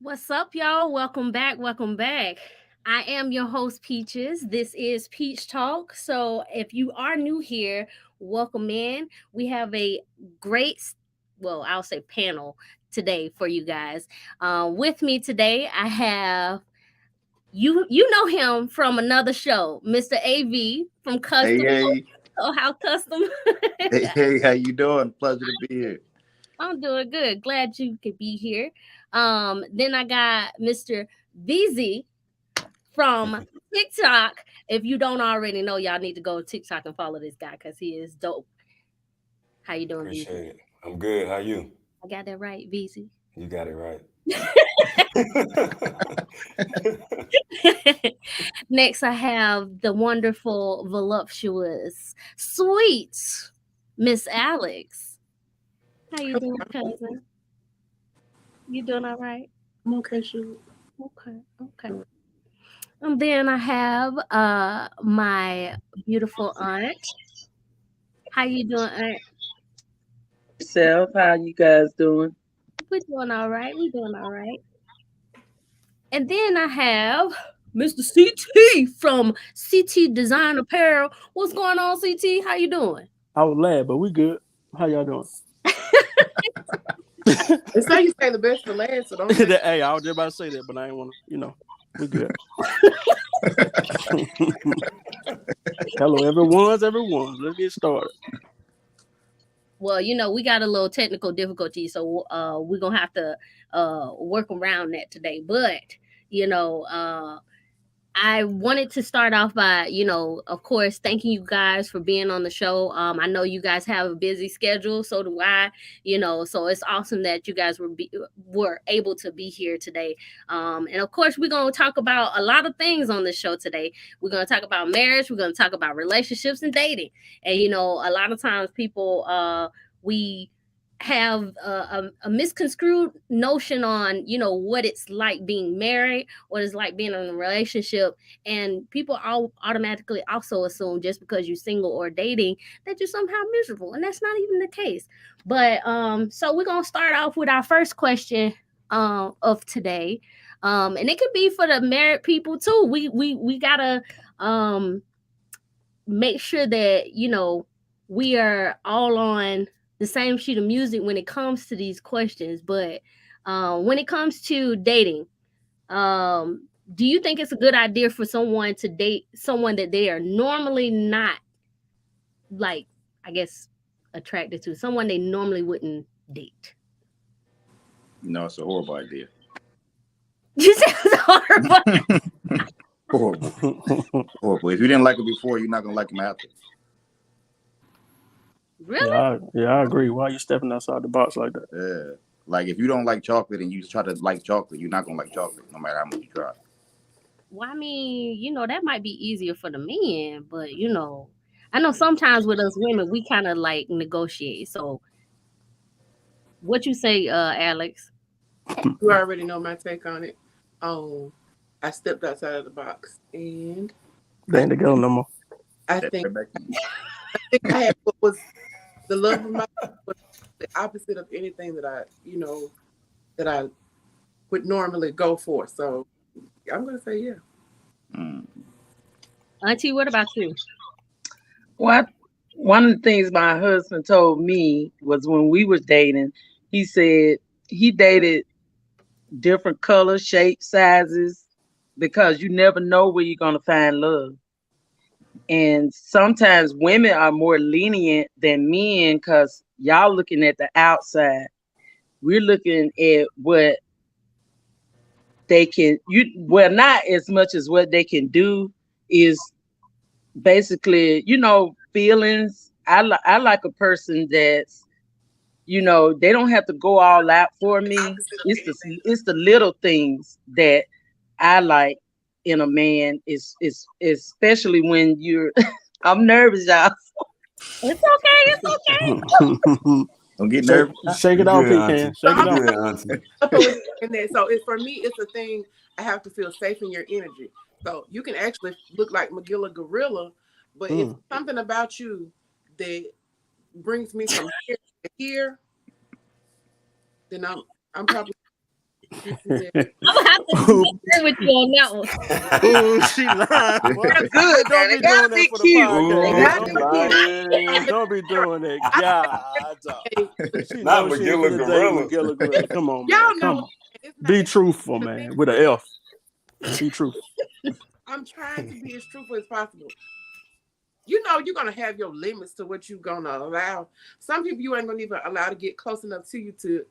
What's up, y'all? Welcome back. Welcome back. I am your host, Peaches. This is Peach Talk. So, if you are new here, welcome in. We have a great, well, I'll say panel today for you guys. With me today, I have you know him from another show, Mr. AV from Hey, Custom. hey, Oh, how custom? hey, how you doing? Pleasure to be here. I'm doing good. Glad you could be here. Then I got Mr. VZ from TikTok. If you don't already know, y'all need to go to TikTok and follow this guy because he is dope. How you doing, VZ? Appreciate it. I'm good. How you? I got that right, VZ. You got it right. Next, I have the wonderful, voluptuous, sweet Miss Alex. How you doing, cousin? You doing all right? I'm okay, shoot. Okay, okay. And then I have my beautiful aunt. How you doing, aunt? Yourself, how you guys doing? We're doing all right. We're doing all right. And then I have Mr. CT from CT Design Apparel. What's going on, CT? How you doing? I was laugh, but we good. How y'all doing? They say you say the best for last, so don't say Hey, I was just about to say that, but I ain't want to. We good. Hello, everyone. Let's get started. Well, we got a little technical difficulty, so we're gonna have to work around that today. But you know, I wanted to start off by, of course, thanking you guys for being on the show. I know you guys have a busy schedule, so do I. So it's awesome that you guys were able to be here today. And of course, we're gonna talk about a lot of things on this show today. We're gonna talk about marriage. We're gonna talk about relationships and dating. And a lot of times people we have a misconstrued notion on what it's like being married, what it's like being in a relationship, and people all automatically also assume just because you're single or dating that you're somehow miserable, and that's not even the case. But so we're gonna start off with our first question of today, and it could be for the married people too. We gotta make sure that we are all on the same sheet of music when it comes to these questions. But when it comes to dating, do you think it's a good idea for someone to date someone that they are normally not, like, I guess, attracted to, someone they normally wouldn't date? No, it's a horrible idea. You said it's horrible. Horrible, horrible. If you didn't like it before, you're not gonna like him after. Really? I agree. Why are you stepping outside the box like that? Yeah, like if you don't like chocolate and you try to like chocolate, you're not gonna like chocolate, no matter how much you try. Well, I mean, that might be easier for the men, but I know sometimes with us women we kind of like negotiate. So what you say, Alex? you already know my take on it. I stepped outside of the box, and They ain't together no more. I Step think right back in. I had what was the love of my life was the opposite of anything that I would normally go for. So I'm gonna say yeah. Mm. Auntie, what about you? What one of the things my husband told me was when we were dating, he said he dated different colors, shapes, sizes, because you never know where you're gonna find love. And sometimes women are more lenient than men because y'all looking at the outside. We're looking at what they can not as much as what they can do is basically, feelings. I like a person that's, they don't have to go all out for me. Opposite of anything. It's the little things that I like in a man. Is especially when you're. I'm nervous, y'all. It's okay. It's okay. Don't get shake, nervous. shake You it off, good, Pecan. Auntie. So Shake You it I'm off. good, Auntie. up with in that. So it's for me, it's a thing. I have to feel safe in your energy. So you can actually look like Magilla Gorilla, but if Mm. something about you that brings me from here to here, then I'm probably restrictions and I'm gonna have to agree with you on that one. Ooh, she lying. Boy. They're good now. Don't They be gotta doing that be for the cute. They Ooh, podcast. gotta she Don't be be cute. lying. don't be doing that. I God, think she Not knows she ain't McGilla finna date Gorilla. McGilla Gorilla. Come on, man. y'all know Come what on. it's not. Be It's truthful, the thing. man. With an F. Be truthful. I'm trying to be as truthful as possible. You know you're gonna have your limits to what you're gonna allow. Some people you ain't gonna even allow to get close enough to you to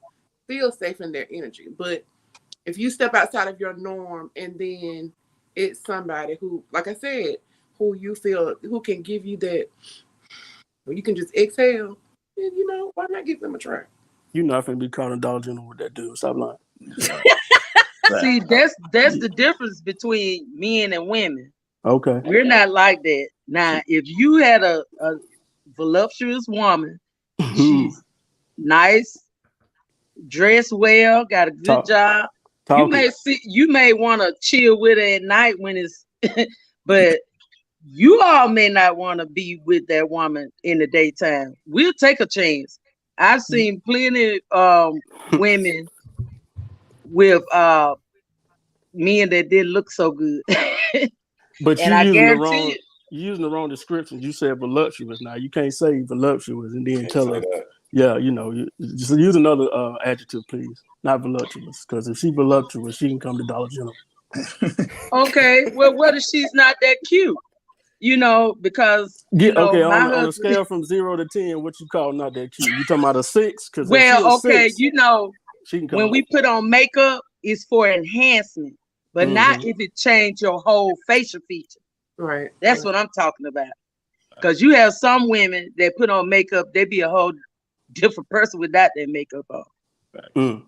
feel safe in their energy. But if you step outside of your norm and then it's somebody who, like I said, who you feel who can give you that where you can just exhale, then you know, why not give them a try? You not finna be calling Dollar General with that dude. Stop lying. See, that's the difference between men and women. Okay. We're not like that. Now, if you had a voluptuous woman, she's nice, dressed well, got a good Talk. job. Talking. You may want to chill with her at night when it's, but you all may not want to be with that woman in the daytime. We'll take a chance. I've seen plenty women with men that didn't look so good. But And you I using the guarantee wrong you, description. You said voluptuous. Now you can't say voluptuous and then Can't tell say her, that. yeah, just use another adjective, please. Not voluptuous, because if she voluptuous, she can come to Dollar General. okay, well, what if she's not that cute? Because Get okay my on a husband. scale from 0 to 10. What you call not that cute? You talking about a 6? Because if she a Well, okay, 6, she can when come. we put on makeup, it's for enhancement, but not if it change your whole facial feature. Right. That's what I'm talking about. Because you have some women that put on makeup, they be a whole different person without their makeup on. Mm,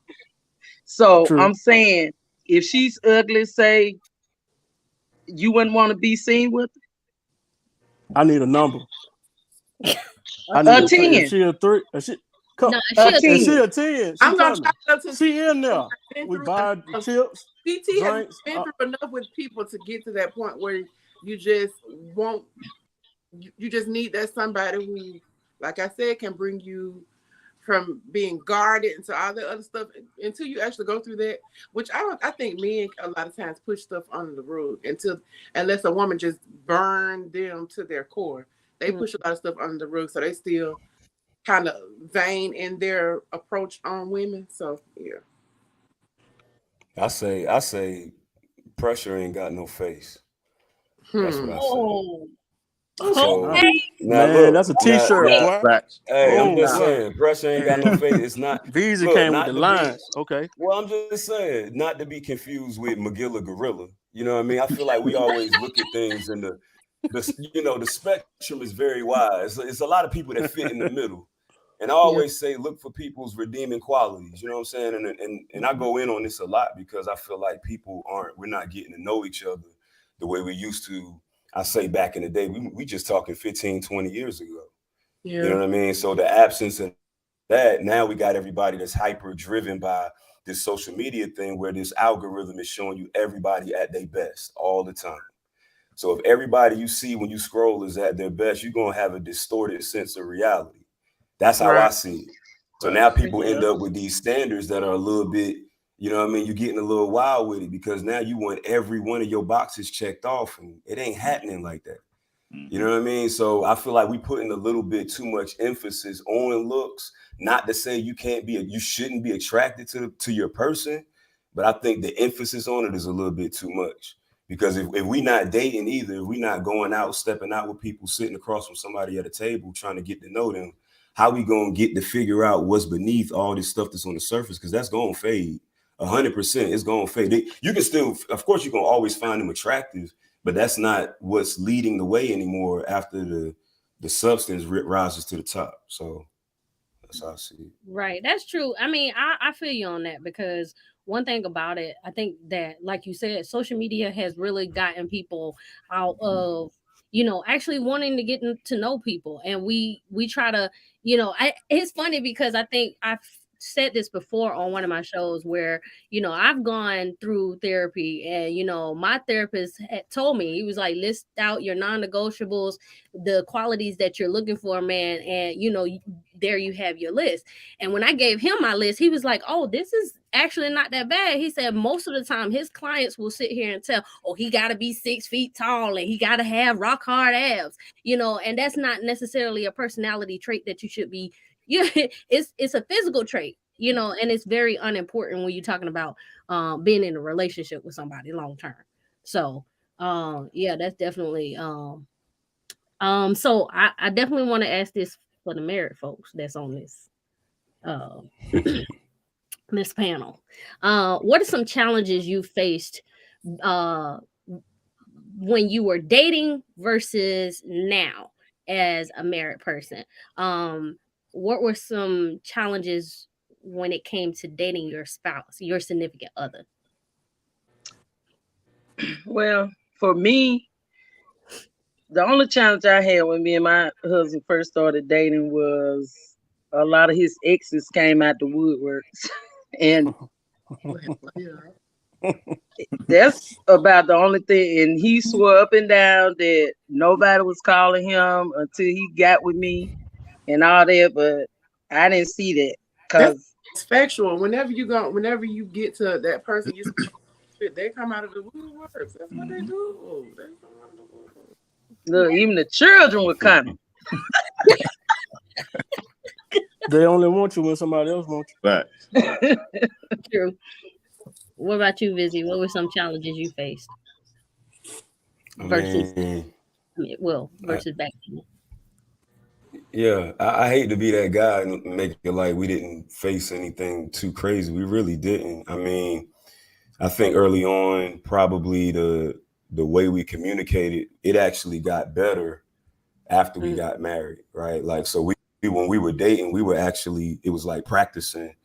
So true. I'm saying, if she's ugly, say you wouldn't want to be seen with I need a number. I her. need A a 3. If 10, she a 3, if she come, No, a she'll if she 10. a 10, she I'm gonna coming. try it up to She in there. been We through buy enough. chips, CT has drinks. been through enough with people to get to that point where you just won't. You just need that somebody who, like I said, can bring you from being guarded into all the other stuff until you actually go through that. Which I don't. I think men a lot of times push stuff under the rug until unless a woman just burn them to their core. They push a lot of stuff under the rug, so they still kind of vain in their approach on women. So yeah. I say pressure ain't got no face. That's what Hmm. I say. Oh, Oh, So okay. now man, look, that's a now T-shirt, now boy. Facts. hey, I'm Oh just Nah. boy. saying, pressure ain't got no And face. It's not Visa look, came with the not to be lines. Okay. well, I'm just saying, not to be confused with McGilla Gorilla. You know what I mean? I feel like we always look at things in the spectrum is very wide. It's a lot of people that fit in the middle. And I Yeah. always say look for people's redeeming qualities. You know what I'm saying? And I go in on this a lot because I feel like we're not getting to know each other the way we used to. I say back in the day, we just talking 15, 20 years ago. You Yeah. know what I mean? So the absence of that, now we got everybody that's hyper driven by this social media thing where this algorithm is showing you everybody at their best all the time. So if everybody you see when you scroll is at their best, you're gonna have a distorted sense of reality. That's how I Right. see it. So now Facts. people end Yeah. up with these standards that are a little bit, you know what I mean? You're getting a little wild with it because now you want every one of your boxes checked off, and it ain't happening like that. You know what I mean? So I feel like we putting a little bit too much emphasis on looks. Not to say you shouldn't be attracted to your person, but I think the emphasis on it is a little bit too much. Because if we not dating either, if we not going out, stepping out with people, sitting across from somebody at a table, trying to get to know them, how we gonna get to figure out what's beneath all this stuff that's on the surface? Because that's gonna fade. 100%, it's gonna fade. You can still, of course, you can always find them attractive, but that's not what's leading the way anymore after the substance rises to the top. So that's how I see it. Right, that's true. I mean, I feel you on that because one thing about it, I think that, like you said, social media has really gotten people out of actually wanting to to know people, and we try to it's funny because I think I've said this before on one of my shows where I've gone through therapy, and my therapist had told me, he was like, list out your non-negotiables, the qualities that you're looking for, man, and there you have your list. And when I gave him my list, he was like, oh, this is actually not that bad. He said most of the time his clients will sit here and tell, oh, he got to be 6 feet tall and he got to have rock hard abs, and that's not necessarily a personality trait that you should be. It's a physical trait, and it's very unimportant when you're talking about being in a relationship with somebody long term. So yeah, that's definitely so I definitely want to ask this for the married folks that's on this uh this panel. What are some challenges you faced uh when you were dating versus now as a married person? What were some challenges when it came to dating your spouse, your significant other? Well, for me, the only challenge I had when me and my husband first started dating was a lot of his exes came out the woodworks. And that's about the only thing. And he swore up and down that nobody was calling him until he got with me and all that. But I didn't see that because That's factual. Whenever you get to that person, they come out of the woodworks. That's what they do. They come out of the woodworks. look, even the children were coming. They only want you when somebody else wants you. Right. True. What about you, Vizzy? What were some challenges you faced versus versus back then? Yeah, I hate to be that guy and make it like we didn't face anything too crazy. We really didn't. I mean, I think early on, probably the way we communicated, it actually got better after we got married, right? Like, so we when we were dating, we were actually, it was like practicing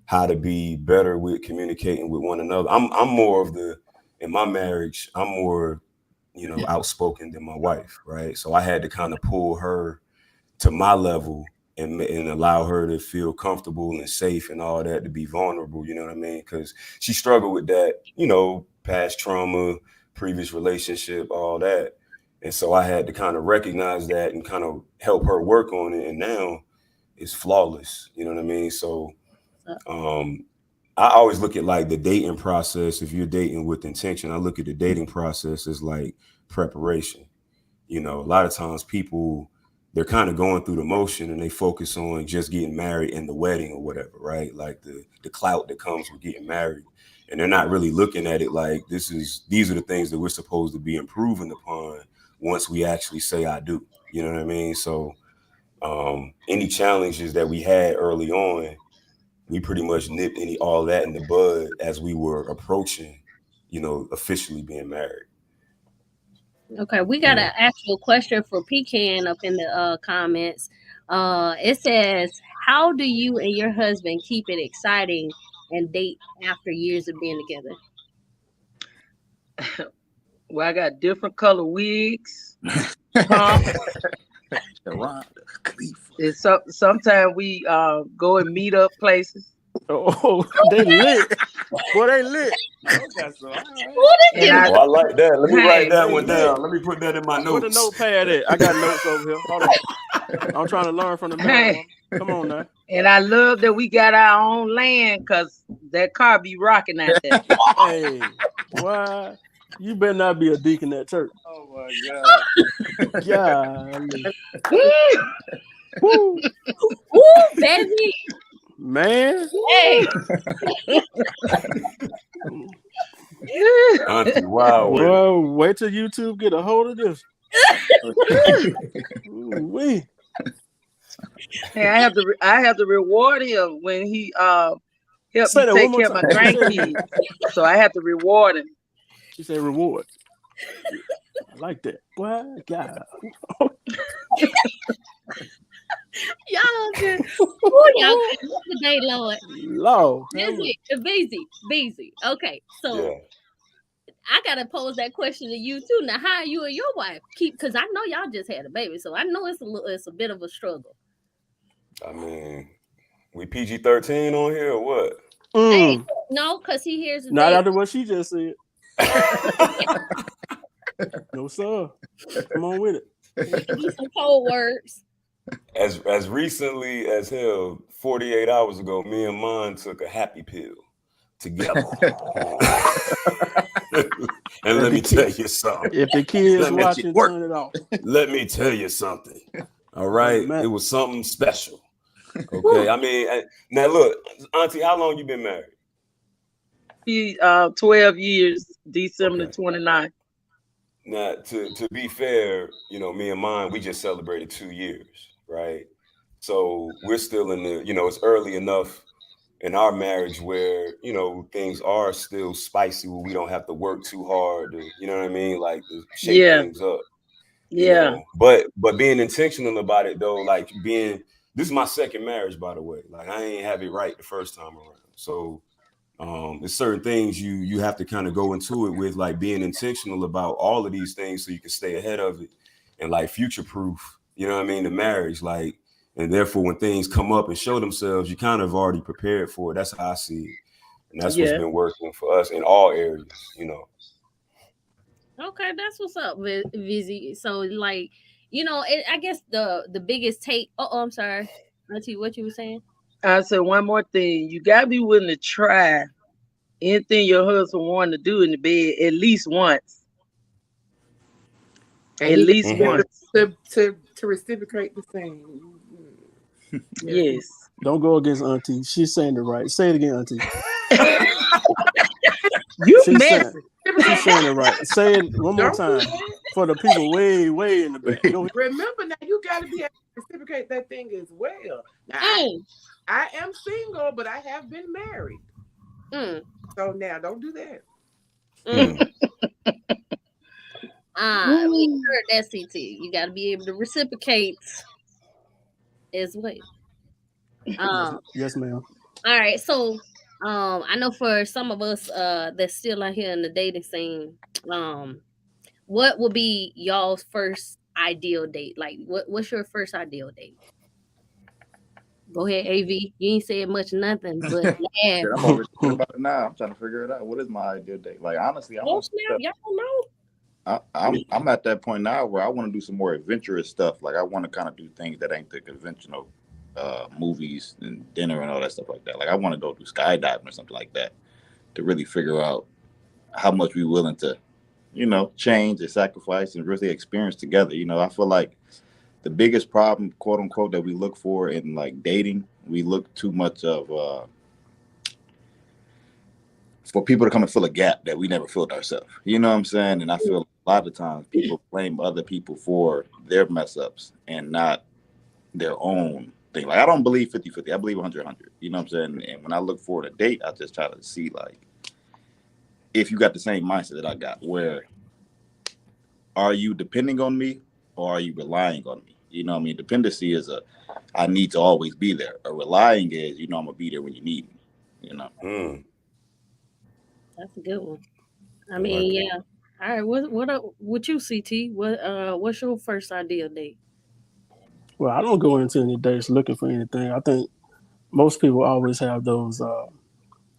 how to be better with communicating with one another. I'm more of in my marriage, I'm more, outspoken than my wife, right? So I had to kind of pull her to my level and allow her to feel comfortable and safe and all that, to be vulnerable, you know what I mean? Because she struggled with that, past trauma, previous relationship, all that. And so I had to kind of recognize that and kind of help her work on it. And now it's flawless, you know what I mean? So I always look at like the dating process. If you're dating with intention, I look at the dating process as like preparation. A lot of times people, they're kind of going through the motion and they focus on just getting married and the wedding or whatever, right? Like the clout that comes with getting married. And they're not really looking at it like these are the things that we're supposed to be improving upon once we actually say I do. You know what I mean? So any challenges that we had early on, we pretty much nipped all that in the bud as we were approaching, officially being married. Okay, we got an actual question for Pecan up in the comments. It says, "How do you and your husband keep it exciting and date after years of being together?" Well, I got different color wigs. And sometimes we go and meet up places. Oh, they lit. Boy, they lit. Okay, so, I like that. Let me write that one down. Let me put that in my notes. Put a notepad at. I got notes over here. Hold on. I'm trying to learn from the man. Come on now. And I love that we got our own land because that car be rocking out there. Hey, why? You better not be a deacon at church. Oh my God. God. Woo, baby. Man. Hey. Auntie, wow. Well, wait till YouTube get a hold of this. Hey, I have to reward him when he helped me take care of my grandkids. So I have to reward him. She said reward. I like that. Boy, God. Y'all good. Ooh, y'all good today, Lord. Lord. Busy. Okay, so I gotta pose that question to you too. Now, how you and your wife keep? Because I know y'all just had a baby, so I know it's a bit of a struggle. I mean, we PG-13 on here or what? Hey, no, because he hears the not after what she just said. No, sir. Come on with it. Some cold words. As recently as hell, 48 hours ago, me and mine took a happy pill together. And let me tell you something. If the kids Let me Shit watching, work. turn it off. let me tell you something. All Hey, right, it Matt, was something special. Okay, Whew. I mean, now look, Auntie, how long you been married? He 12 years, December the Okay. 29th. Now, to be fair, me and mine, we just celebrated 2 years, right? So we're still in the, it's early enough in our marriage where, things are still spicy, where we don't have to work too hard to, you know what I mean? Like to shake Yeah, things up, yeah, but being intentional about it though, like this is my second marriage, by the way. Like I ain't have it right the first time around. So there's certain things you have to kind of go into it with, like being intentional about all of these things so you can stay ahead of it and like future proof, you know what I mean, the marriage, like, and therefore when things come up and show themselves, you kind of already prepared for it. That's how I see it. And that's what's yeah. been working for us in all areas. Okay, that's what's up, Vizzy. So, like, I guess the biggest take. Oh, I'm sorry. Auntie, what you were saying? I said one more thing. You gotta be willing to try anything your husband wanted to do in the bed at least once. And At he least Hmm. once. to reciprocate the same. Yes. Yes. don't go against Auntie. She's saying it right. Say it again, Auntie. You She's saying messy. she's saying it right. Say it one more Don't do time that. for the people way, way in the back. Go ahead. Remember now, you got to be able to reciprocate that thing as well. Now, Mm, I am single, but I have been married. mm, So now, don't do that. mm. Mm. We heard that, CT. You got to be able to reciprocate as well. Yes, Um, yes, ma'am. all right. So, I know for some of us, that's still out here in the dating scene, what will be y'all's first ideal date? Like, what's your first ideal date? Go ahead, AV. You ain't said much, nothing, but laugh. Shit, I'm already thinking about it now. I'm trying to figure it out. What is my ideal date? Like honestly, I Oh want snap! to. Y'all don't know. I'm at that point now where I want to do some more adventurous stuff. Like I want to kind of do things that ain't the conventional movies and dinner and all that stuff like that. Like I want to go do skydiving or something like that to really figure out how much we willing to, change and sacrifice and really experience together. I feel like the biggest problem, quote unquote, that we look for in like dating, we look too much of for people to come and fill a gap that we never filled ourselves. You know what I'm saying? And I feel a lot of times people blame other people for their mess ups and not their own thing. Like I don't believe 50-50. I believe 100-100. You know what I'm saying? And when I look for a date, I just try to see like if you got the same mindset that I got, where are you depending on me or are you relying on me? You know what I mean? Dependency is I need to always be there. A relying is, I'm gonna be there when you need me. You know. Mm. That's a good one. I I like mean, it. yeah. All right. What you, CT? What's your first ideal date? Well, I don't go into any dates looking for anything. I think most people always have those.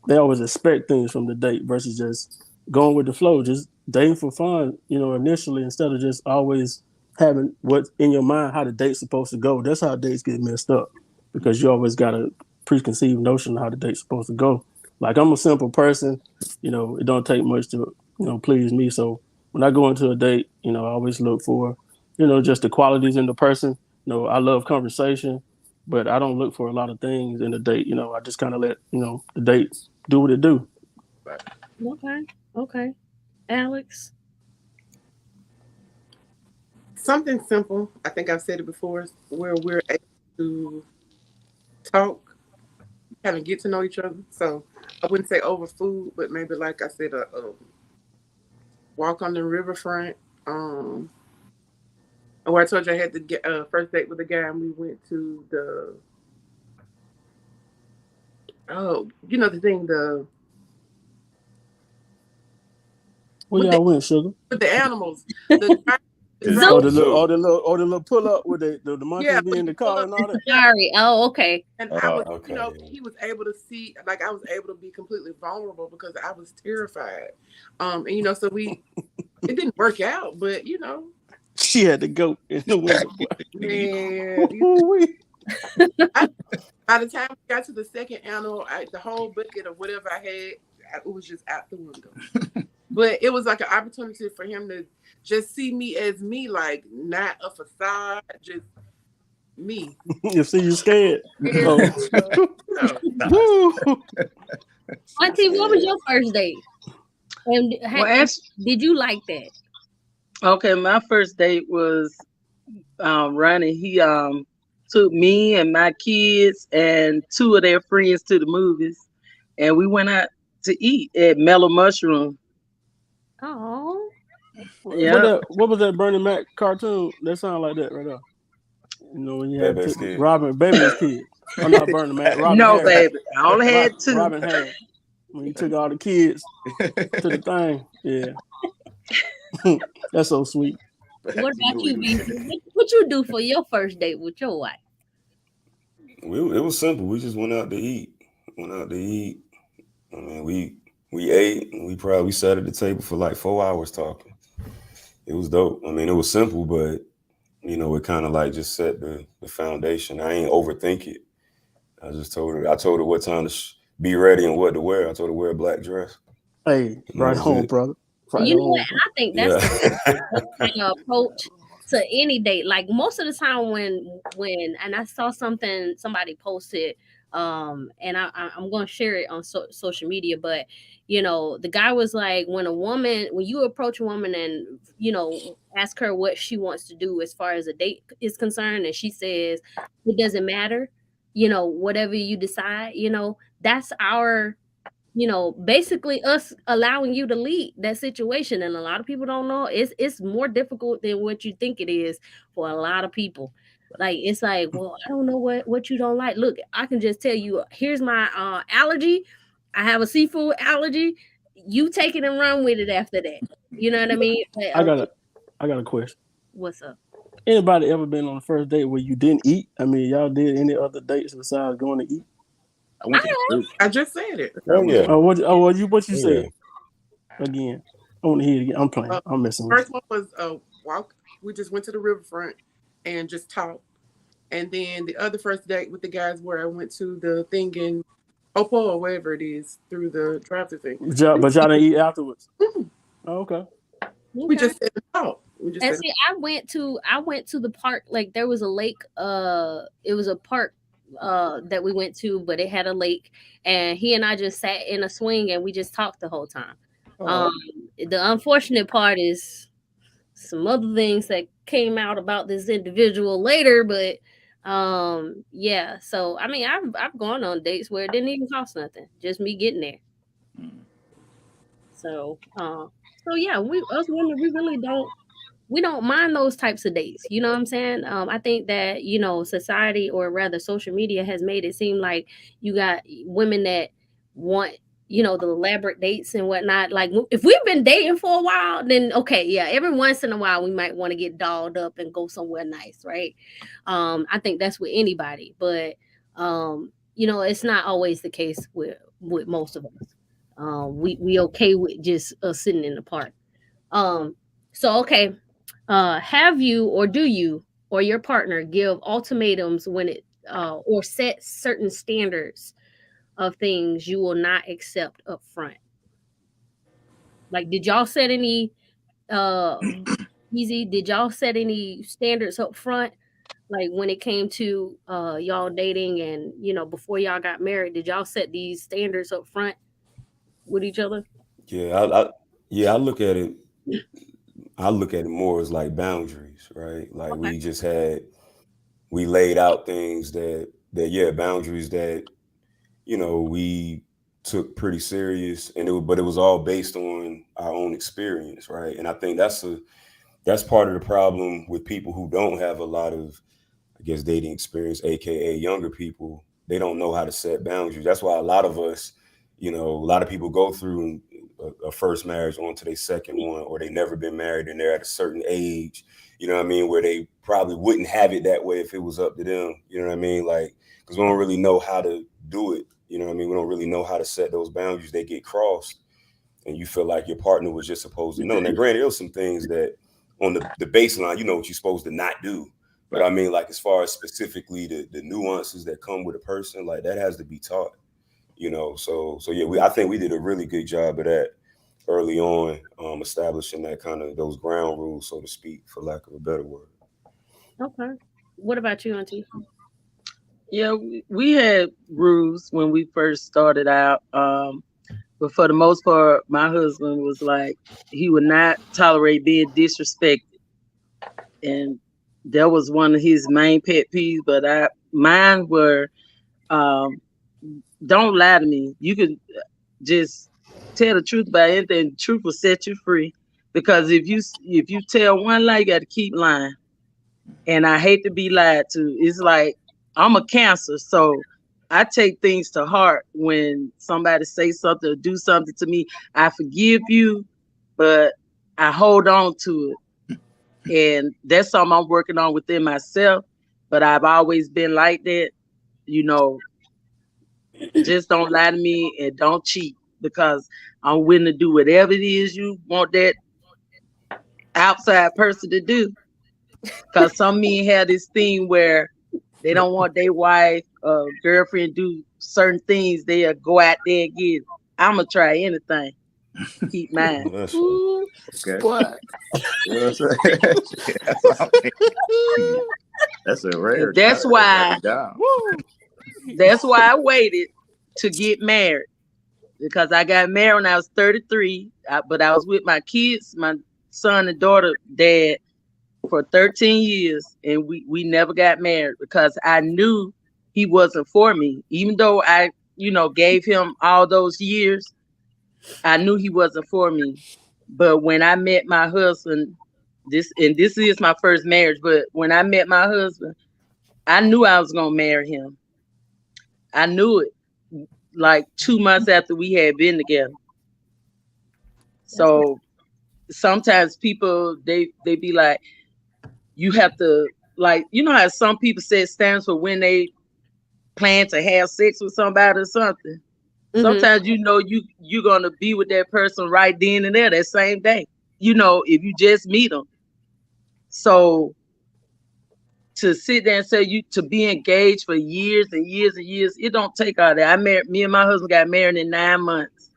They always expect things from the date versus just going with the flow, just dating for fun, initially, instead of just always having what's in your mind how the date's supposed to go. That's how dates get messed up because you always got a preconceived notion of how the date's supposed to go. Like I'm a simple person, it don't take much to, please me. So when I go into a date, I always look for, just the qualities in the person. I love conversation, but I don't look for a lot of things in a date. I just kind of let, the date do what it do. Right. Okay. Okay. Alex. Something simple. I think I've said it before, where we're able to talk, kind of get to know each other. So I wouldn't say over food, but maybe like I said, a walk on the riverfront. Um, where I told you I had to get first date with a guy, and we went to the the thing, the Where with the y'all went, sugar? with the animals, the To the Oh, Zoo. zoo. the little, Zoo. little pull up with the monkeys yeah, be where in you the pull car up and in all that. the Sorry. Oh, okay. and I Uh, was, Okay. he was able to see, like I was able to be completely vulnerable because I was terrified. And so it didn't work out, but She had to go in the window. Man, by the time we got to the second animal, the whole bucket of whatever I had, it was just out the window. But it was like an opportunity for him to just see me as me, like not a facade, just me. You see, you scared. Yeah. Auntie, what was your first date? And Well, did you like that? okay, my first date was Ronnie. He took me and my kids and two of their friends to the movies, and we went out to eat at Mellow Mushroom. Oh, Yeah. What was that Bernie Mac cartoon? That sound like that right there. You know, when you had Baby's kid. Robin, Baby's kid. I'm not Bernie Mac. Robin No, Harris. baby. I only had two. Robin Harris. When you took all the kids to the thing. Yeah. That's so sweet. what about you, B? What you do for your first date with your wife? It was simple. We just went out to eat. I mean, we ate and we sat at the table for like 4 hours talking. It was dope. I mean, it was simple, but it kind of like just set the foundation. I ain't overthink it. I told her what time to be ready and what to wear. I told her to wear a black dress. Hey, right home, brother. Right you know home, what? I think that's the kind of approach to any date. Like most of the time when and I saw somebody posted, and I'm going to share it on social media, but the guy was like, when you approach a woman and ask her what she wants to do as far as a date is concerned, and she says it doesn't matter, whatever you decide, that's our basically us allowing you to lead that situation. And a lot of people don't know it's more difficult than what you think it is for a lot of people. Like, it's like, well, I don't know what you don't like. Look, I can just tell you, here's my allergy. I have a seafood allergy. You take it and run with it after that. You know what I mean? I got a question. What's up? Anybody ever been on a first date where you didn't eat? I mean, y'all did any other dates besides going to eat? I just said it. Oh yeah. What you said? Again, I want to hear it again. I'm playing. I'm messing with First one was a walk. We just went to the riverfront and just talked. And then the other first date with the guys where I went to the thing in Opal or wherever it is through the drive-thru thing. But y'all didn't eat afterwards. Oh, okay. We just said talk. I went to the park. Like, there was a lake. It was a park that we went to, but it had a lake, and he and I just sat in a swing and we just talked the whole time. The unfortunate part is some other things that came out about this individual later, but yeah. So I mean, I've gone on dates where it didn't even cost nothing, just me getting there. So yeah, us women, we really don't mind those types of dates. You know what I'm saying? I think that, society, or rather social media, has made it seem like you got women that want, the elaborate dates and whatnot. Like, if we've been dating for a while, then okay, yeah, every once in a while we might want to get dolled up and go somewhere nice, right? I think that's with anybody, but it's not always the case with most of us. We okay with just us sitting in the park. So okay. Have you, or do you, or your partner give ultimatums when it or set certain standards of things you will not accept up front? Like, did y'all set any easy? Did y'all set any standards up front? Like, when it came to y'all dating and before y'all got married, did y'all set these standards up front with each other? Yeah, I look at it. I look at it more as like boundaries, right? Like, Okay. we laid out things that boundaries that we took pretty serious, and but it was all based on our own experience, right? And I think that's part of the problem with people who don't have a lot of, I guess, dating experience, aka younger people. They don't know how to set boundaries. That's why a lot of us, a lot of people go through a first marriage on to their second one, or they never been married and they're at a certain age, what I mean, where they probably wouldn't have it that way if it was up to them. You know what I mean? Like, because we don't really know how to do it. You know what I mean? We don't really know how to set those boundaries. They get crossed, and you feel like your partner was just supposed to know. Now, granted, there was some things that on the baseline, you know what you're supposed to not do. But I mean, like as far as specifically the nuances that come with a person, like that has to be taught. You know, so yeah, I think we did a really good job of that early on, establishing that kind of those ground rules, so to speak, for lack of a better word. Okay. What about you, Auntie? Yeah, we had rules when we first started out. But for the most part, my husband was like, he would not tolerate being disrespected. And that was one of his main pet peeves. But mine were, um, don't lie to me. You can just tell the truth about anything. The truth will set you free. Because if you tell one lie, you got to keep lying. And I hate to be lied to. It's like I'm a Cancer, so I take things to heart when somebody say something or do something to me. I forgive you, but I hold on to it, and that's something I'm working on within myself. But I've always been like that, you know. Just don't lie to me and don't cheat because I'm willing to do whatever it is you want that outside person to do. Because some men have this thing where they don't want their wife, girlfriend do certain things. They'll go out there and get it. I'm going to try anything. Keep mine. That's Ooh, Okay. What? You know what I'm saying? That's what I'm thinking. That's a rare And that's character to why write down. I waited to get married. Because I got married when I was 33, but I was with my kids, my son and daughter, dad, for 13 years, and we never got married because I knew he wasn't for me. Even though I, gave him all those years, I knew he wasn't for me. But when I met my husband, this is my first marriage, but when I met my husband, I knew I was gonna marry him. I knew it like 2 months after we had been together. that's nice. So sometimes people they be like, you have to, like, how some people set standards for when they plan to have sex with somebody or something. Mm-hmm. Sometimes you're gonna be with that person right then and there that same day. If you just meet them. So to sit there and say you to be engaged for years and years and years, it don't take all that. Me and my husband got married in 9 months,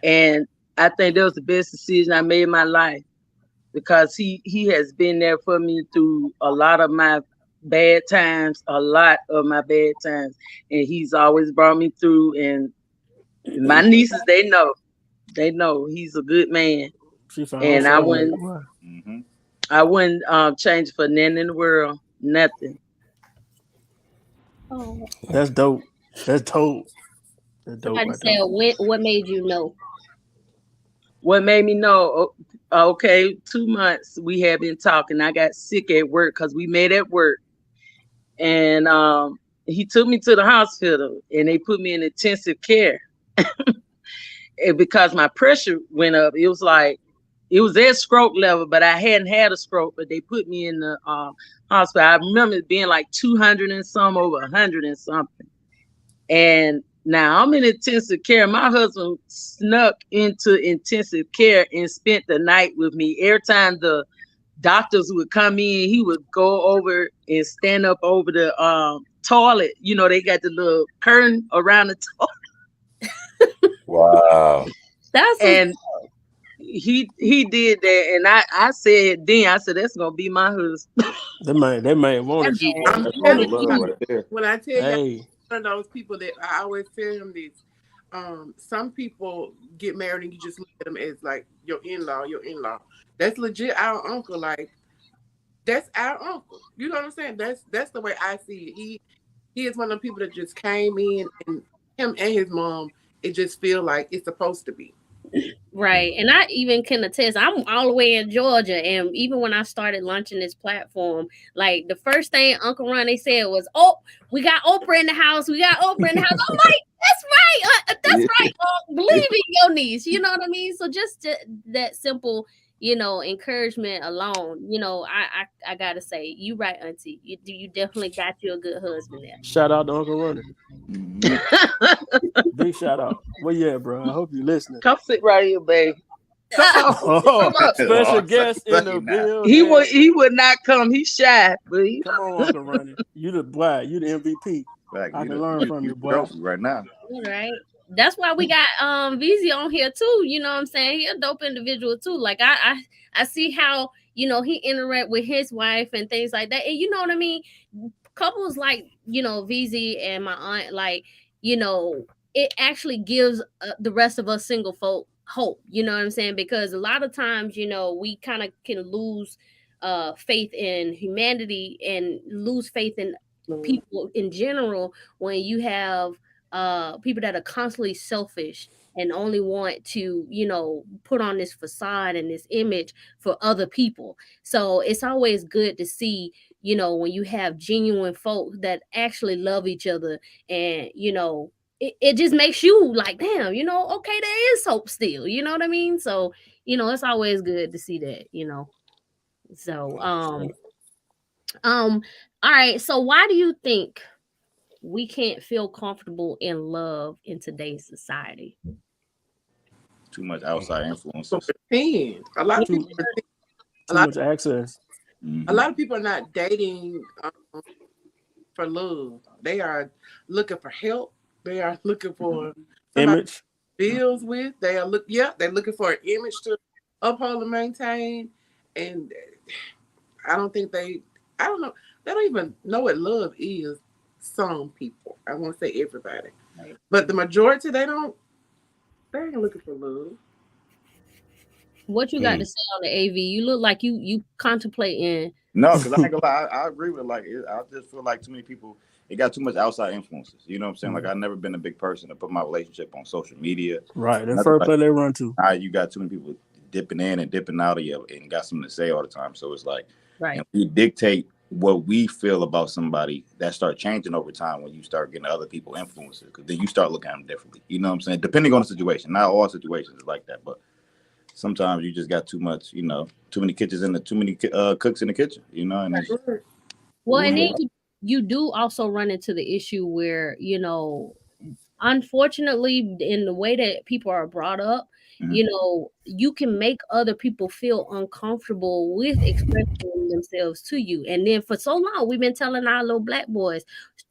and I think that was the best decision I made in my life because he has been there for me through a lot of my bad times, and he's always brought me through. And my nieces, they know he's a good man, She found her and I soulmate. wouldn't Wow. Mm-hmm. I wouldn't change for nothing in the world, nothing. Oh, That's dope. That's dope. That's dope somebody right there. said, what made you know? What made me know? Okay, 2 months we had been talking. I got sick at work because we met at work, and he took me to the hospital, and they put me in intensive care. And because my pressure went up, it was at stroke level, but I hadn't had a stroke. But they put me in the hospital. I remember it being like 200 and some over 100 and something. And now I'm in intensive care. My husband snuck into intensive care and spent the night with me. Every time the doctors would come in, he would go over and stand up over the toilet. They got the little curtain around the toilet. wow. That's a, And he did that. And I said that's gonna be my husband. That man that wanted you. man I'm That's wanted true telling love you, you. right there. when I tell you, Hey, one of those people that I always tell him this. Some people get married and you just look at them as like your in-law, your in-law. That's legit our uncle. Like that's our uncle. You know what I'm saying? That's the way I see it. He is one of the people that just came in, and him and his mom, it just feel like it's supposed to be. Right. And I even can attest, I'm all the way in Georgia. And even when I started launching this platform, like the first thing Uncle Ronnie said was, "Oh, we got Oprah in the house. We got Oprah in the house." I'm like, that's right. That's Yeah. right. Believe in your niece. You know what I mean? So just that simple, encouragement alone, I gotta say, you right, Auntie. You definitely got you a good husband there. shout out to Uncle Ronnie. Mhm. Big shout out. Well, yeah, bro. I hope you listening. Come sit right here, babe. Come on. Oh, special Oh, guest in the now. building. He would not come. He's shy, but he, Come on, Uncle Ronnie. You the boy. You the MVP. Fact, I can learn from you you, the boy. trophy right now. All right. That's why we got VZ on here too. You know what I'm saying? He a dope individual too. Like I see how, he interact with his wife and things like that. And you know what I mean? Couples like, VZ and my aunt, like, it actually gives the rest of us single folk hope. You know what I'm saying? Because a lot of times, we kind of can lose faith in humanity and lose faith in people in general when you have people that are constantly selfish and only want to, put on this facade and this image for other people. So it's always good to see, when you have genuine folk that actually love each other, and it just makes you like, damn, okay, there is hope still, you know what I mean? So it's always good to see that. So all right, so why do you think we can't feel comfortable in love in today's society? Too much outside So influences. pretend. A lot of Too people pretend. A too lot much access. a lot of people are not dating for love. They are looking for help. They are looking for somebody to Image. builds with. They're looking for an image to uphold and maintain. And I don't think I don't know, they don't even know what love is. Some people, I won't say everybody, Right. but the majority, they ain't looking for love. What you got to say on the AV? You look like you contemplating. No, because I ain't gonna lie, I agree with I just feel like too many people. It got too much outside influences. You know what I'm saying? Like I've never been a big person to put my relationship on social media. Right. That Nothing first like play they run to. now. You got too many people dipping in and dipping out of you and got something to say all the time. So it's like, Right. and we dictate what we feel about somebody. That start changing over time when you start getting other people influences. Because then you start looking at them differently. You know what I'm saying? Depending on the situation. Not all situations is like that, but sometimes you just got too much. Too many kitchens in the too many cooks in the kitchen. And it's Well, and then you do also run into the issue where, unfortunately, in the way that people are brought up, Mhm. you can make other people feel uncomfortable with expressing themselves to you. And then for so long, we've been telling our little black boys,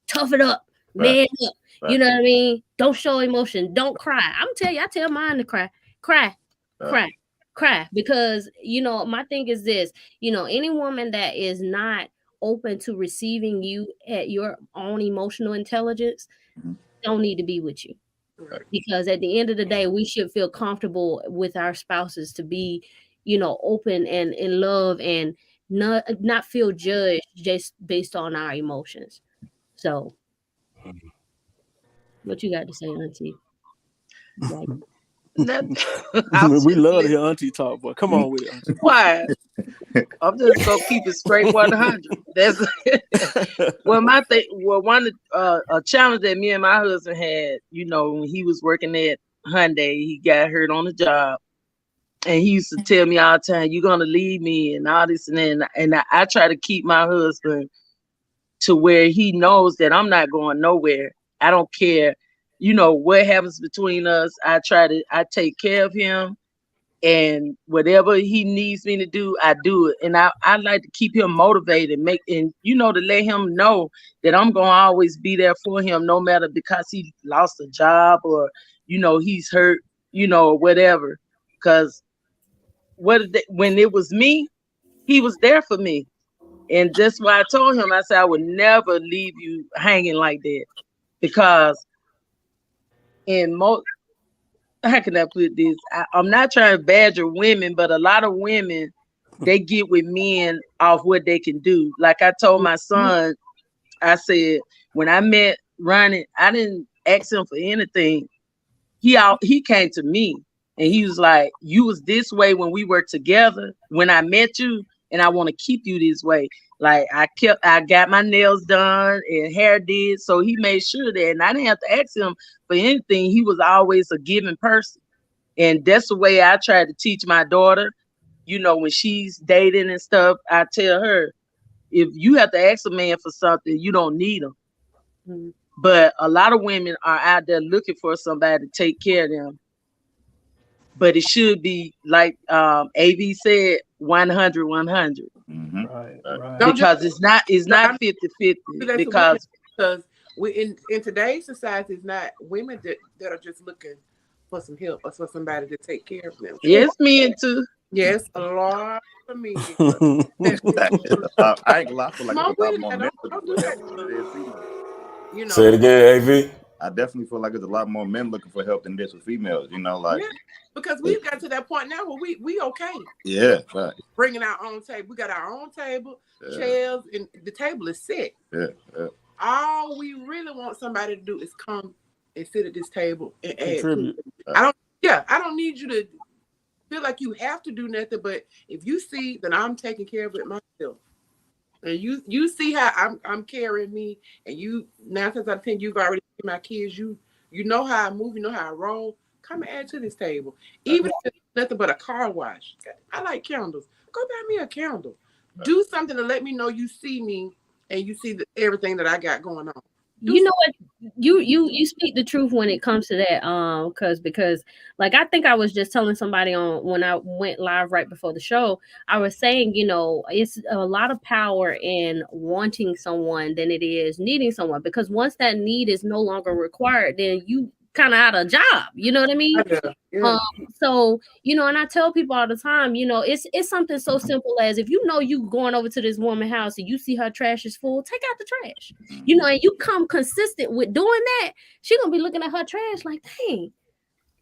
tough it up, Right, man up. You right, know what I mean? Don't show emotion. Don't cry. I tell mine to cry, cry, right. cry, cry. Because, my thing is this, any woman that is not open to receiving you at your own emotional intelligence Mhm. don't need to be with you. Right. Because at the end of the day, we should feel comfortable with our spouses to be, open and in love, and not feel judged just based on our emotions. So what you got to say, Auntie? Like, that, I was We just love to listening. hear Auntie talk, but come Mhm. on with it, Auntie. Quiet. I'm just gonna keep it straight 100. That's well, my thing. Well, a challenge that me and my husband had, when he was working at Hyundai, he got hurt on the job, and he used to tell me all the time, "You're gonna leave me," and all this and then, and I try to keep my husband to where he knows that I'm not going nowhere. I don't care, what happens between us. I take care of him, and whatever he needs me to do, I do it. And I like to keep him motivated, to let him know that I'm gonna always be there for him, no matter because he lost a job or he's hurt, or whatever. Because when it was me, he was there for me, and that's why I told him, I said I would never leave you hanging like that, because in most, how can I put this? I'm not trying to badger women, but a lot of women, they get with men off what they can do. Like I told my son, I said, when I met Ronnie, I didn't ask him for anything. He came to me and he was like, "You was this way when we were together, when I met you, and I want to keep you this way." Like I got my nails done and hair did, so he made sure that, and I didn't have to ask him for anything. He was always a giving person, and that's the way I try to teach my daughter. When she's dating and stuff, I tell her, if you have to ask a man for something, you don't need him. mm, But a lot of women are out there looking for somebody to take care of them. but it should be like AV said, 100, 100. Mm-hmm. Right. Don't just Because it's not 50-50 do that to women, because because we in today's society, it's not women that are just looking for some help or for somebody to take care of them. Sure, yes, men too. yes, a lot of men. I ain't gonna lie, I feel like Come it's on a lot with it more now. men Don't looking do for that. help than it is females. You Say it know, again, AV. I definitely feel like there's a lot more men looking for help than this with females. You know, like yeah, because we've got to that point now where we okay yeah, right, bringing our own table. We got our own table, yeah, chairs, and the table is set. yeah, yeah. All we really want somebody to do is come and sit at this table and add to Contribute. it. I don't. Yeah, I don't need you to feel like you have to do nothing. But if you see that I'm taking care of it myself, and you see how I'm carrying me, and you 9 times out of 10 you've already seen my kids. You know how I move. You know how I roll. Come and add to this table, even if it's nothing but a car wash. I like candles. Go buy me a candle. Do something to let me know you see me and you see everything that I got going on. Do You know something. what, you speak the truth when it comes to that, because like I think I was just telling somebody on when I went live right before the show. I was saying, it's a lot of power in wanting someone than it is needing someone, because once that need is no longer required, then you kind of out of job, you know what I mean? Yeah, yeah. Um, so and I tell people all the time, it's something so simple as, if you going over to this woman's house and you see her trash is full, take out the trash. And you come consistent with doing that, she gonna be looking at her trash like, dang,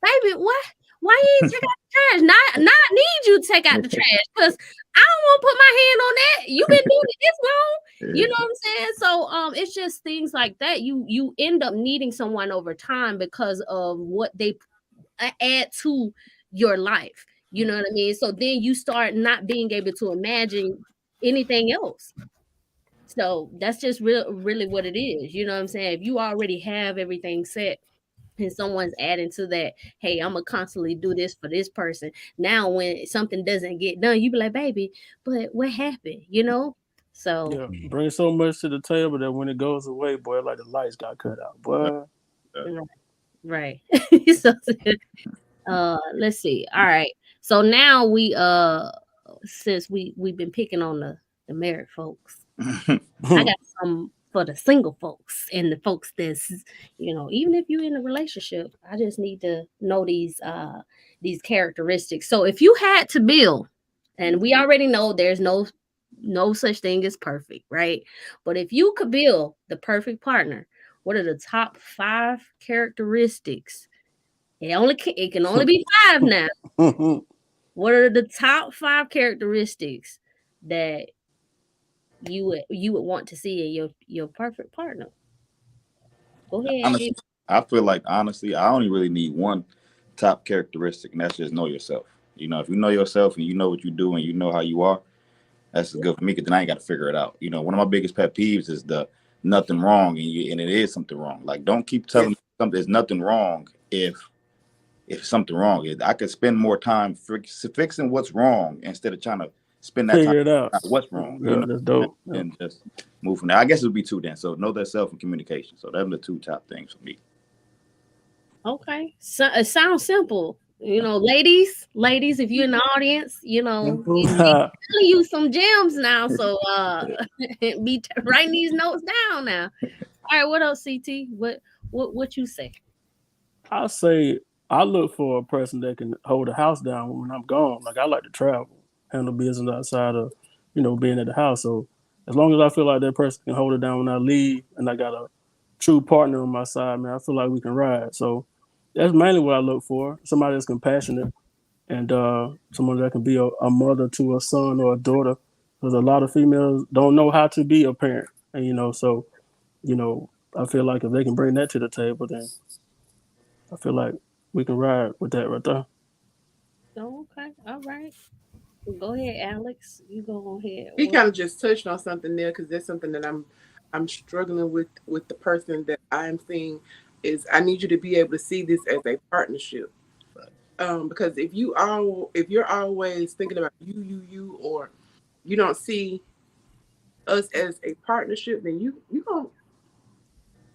baby, what? Why you ain't take out the trash? Not need you to take out the trash, because I don't want to put my hand on that. You've been doing it this long. You know Yeah. what I'm saying? So it's just things like that. You end up needing someone over time because of what they add to your life. You know what I mean? So then you start not being able to imagine anything else. So that's just really what it is. You know what I'm saying? If you already have everything set and someone's adding to that, hey, I'm gonna constantly do this for this person. Now, when something doesn't get done, you be like, baby, but what happened? So Yeah, bring so much to the table that when it goes away, boy, like the lights got cut out, boy. right. So let's see. All right. So now since we've been picking on the married folks, I got some for the single folks and the folks that's, even if you're in a relationship, I just need to know these characteristics. So if you had to build, and we already know there's no such thing as perfect, right? But if you could build the perfect partner, what are the top 5 characteristics? It can only be 5 now. What are the top 5 characteristics that you would want to see in your perfect partner? Go ahead. Honestly, I feel like honestly, I only really need one top characteristic, and that's just know yourself. If you know yourself and you know what you do and you know how you are, that's good for me. Because then I ain't got to figure it out. One of my biggest pet peeves is the nothing wrong, and it is something wrong. Like, don't keep telling Yes. me something there's nothing wrong if something wrong is. I could spend more time fixing what's wrong instead of trying to spend that time Figure it out. out what's wrong. Yeah, that's dope. Yeah. And just move from there. I guess it would be two then. So know thyself and communication. So those are the two top things for me. Okay. So it sounds simple. Ladies, if you're in the audience, telling you some gems now. So be writing these notes down now. All right, what else, CT? What you say? I say I look for a person that can hold the house down when I'm gone. Like I like to travel, handle business outside of, being at the house. So as long as I feel like that person can hold it down when I leave, and I got a true partner on my side, man, I feel like we can ride. So that's mainly what I look for. Somebody that's compassionate, and someone that can be a mother to a son or a daughter. Because a lot of females don't know how to be a parent, and so I feel like if they can bring that to the table, then I feel like we can ride with that right there. Oh, okay. All right. Go ahead, Alex. You go ahead. He kind of just touched on something there, because there's something that I'm struggling with the person that I'm seeing. Is I need you to be able to see this as a partnership. Because if you're always thinking about you, or you don't see us as a partnership, then you don't.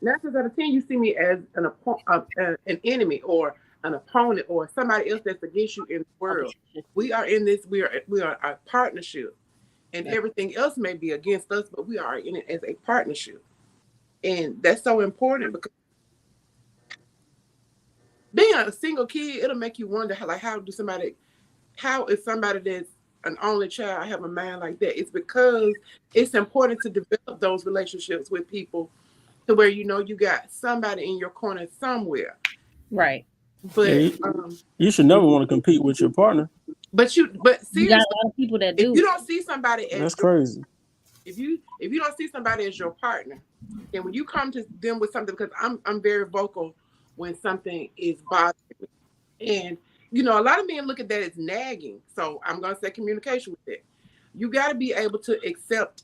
9 times out of 10, you see me as an enemy, or an opponent or somebody else that's against you in the world. We are in this. We are a partnership, and everything else may be against us, but we are in it as a partnership, and that's so important because being a single kid, it'll make you wonder how is somebody that's an only child have a mind like that? It's because it's important to develop those relationships with people to where you got somebody in your corner somewhere. Right. Yeah, But you should never want to compete with your partner. but You got seriously, a lot of people that if you do. don't see somebody as That's crazy. if you don't see somebody as your partner, then when you come to them with something, because I'm very vocal when something is bothering me, and a lot of men look at that as nagging. So I'm gonna say communication with it. You got to be able to accept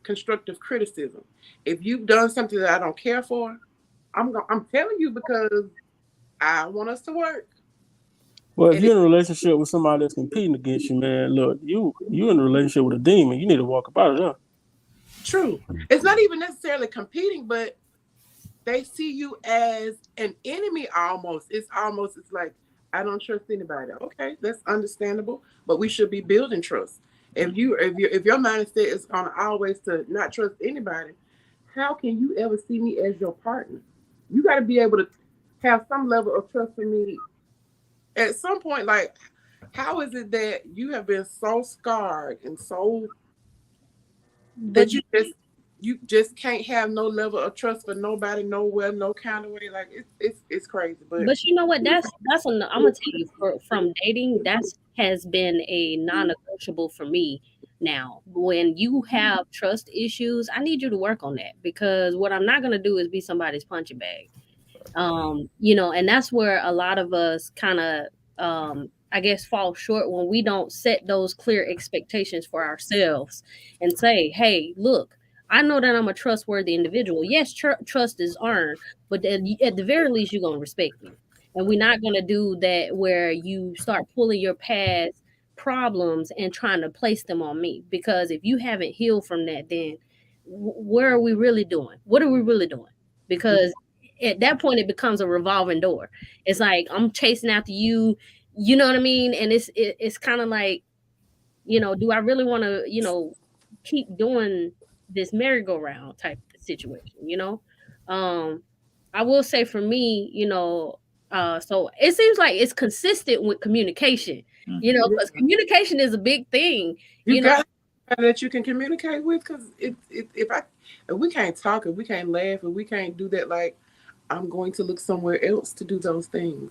constructive criticism. If you've done something that I don't care for, I'm telling you because I want us to work. Well, if And you're in a relationship with somebody that's competing against you, man, look, you in a relationship with a demon. You need to walk up out of there. true, it's not even necessarily competing, but they see you as an enemy almost. It's like I don't trust anybody. Okay, that's understandable, but we should be building trust. If your mindset is on always to not trust anybody, how can you ever see me as your partner? You got to be able to have some level of trust in me at some point. Like, how is it that you have been so scarred and so But that you just can't have no level of trust for nobody, nowhere, no kind of way. Like it's crazy, but But you know what? I'm gonna tell you from dating, that's has been a non-negotiable for me now. When you have trust issues, I need you to work on that because what I'm not gonna do is be somebody's punching bag. And that's where a lot of us kind of I guess fall short when we don't set those clear expectations for ourselves and say, hey, look, I know that I'm a trustworthy individual. Yes, trust is earned, but at the very least you're going to respect me, and we're not going to do that where you start pulling your past problems and trying to place them on me, because if you haven't healed from that, then where are we really doing? What are we really doing? Because at that point it becomes a revolving door. It's like I'm chasing after you, you know what I mean? And it's kind of like, do I really want to, keep doing this merry-go-round type situation, um I will say for me, so it seems like it's consistent with communication, because communication is a big thing, you you know. got somebody that you can communicate with. Because if we can't talk, if we can't laugh, if we can't do that, like I'm going to look somewhere else to do those things.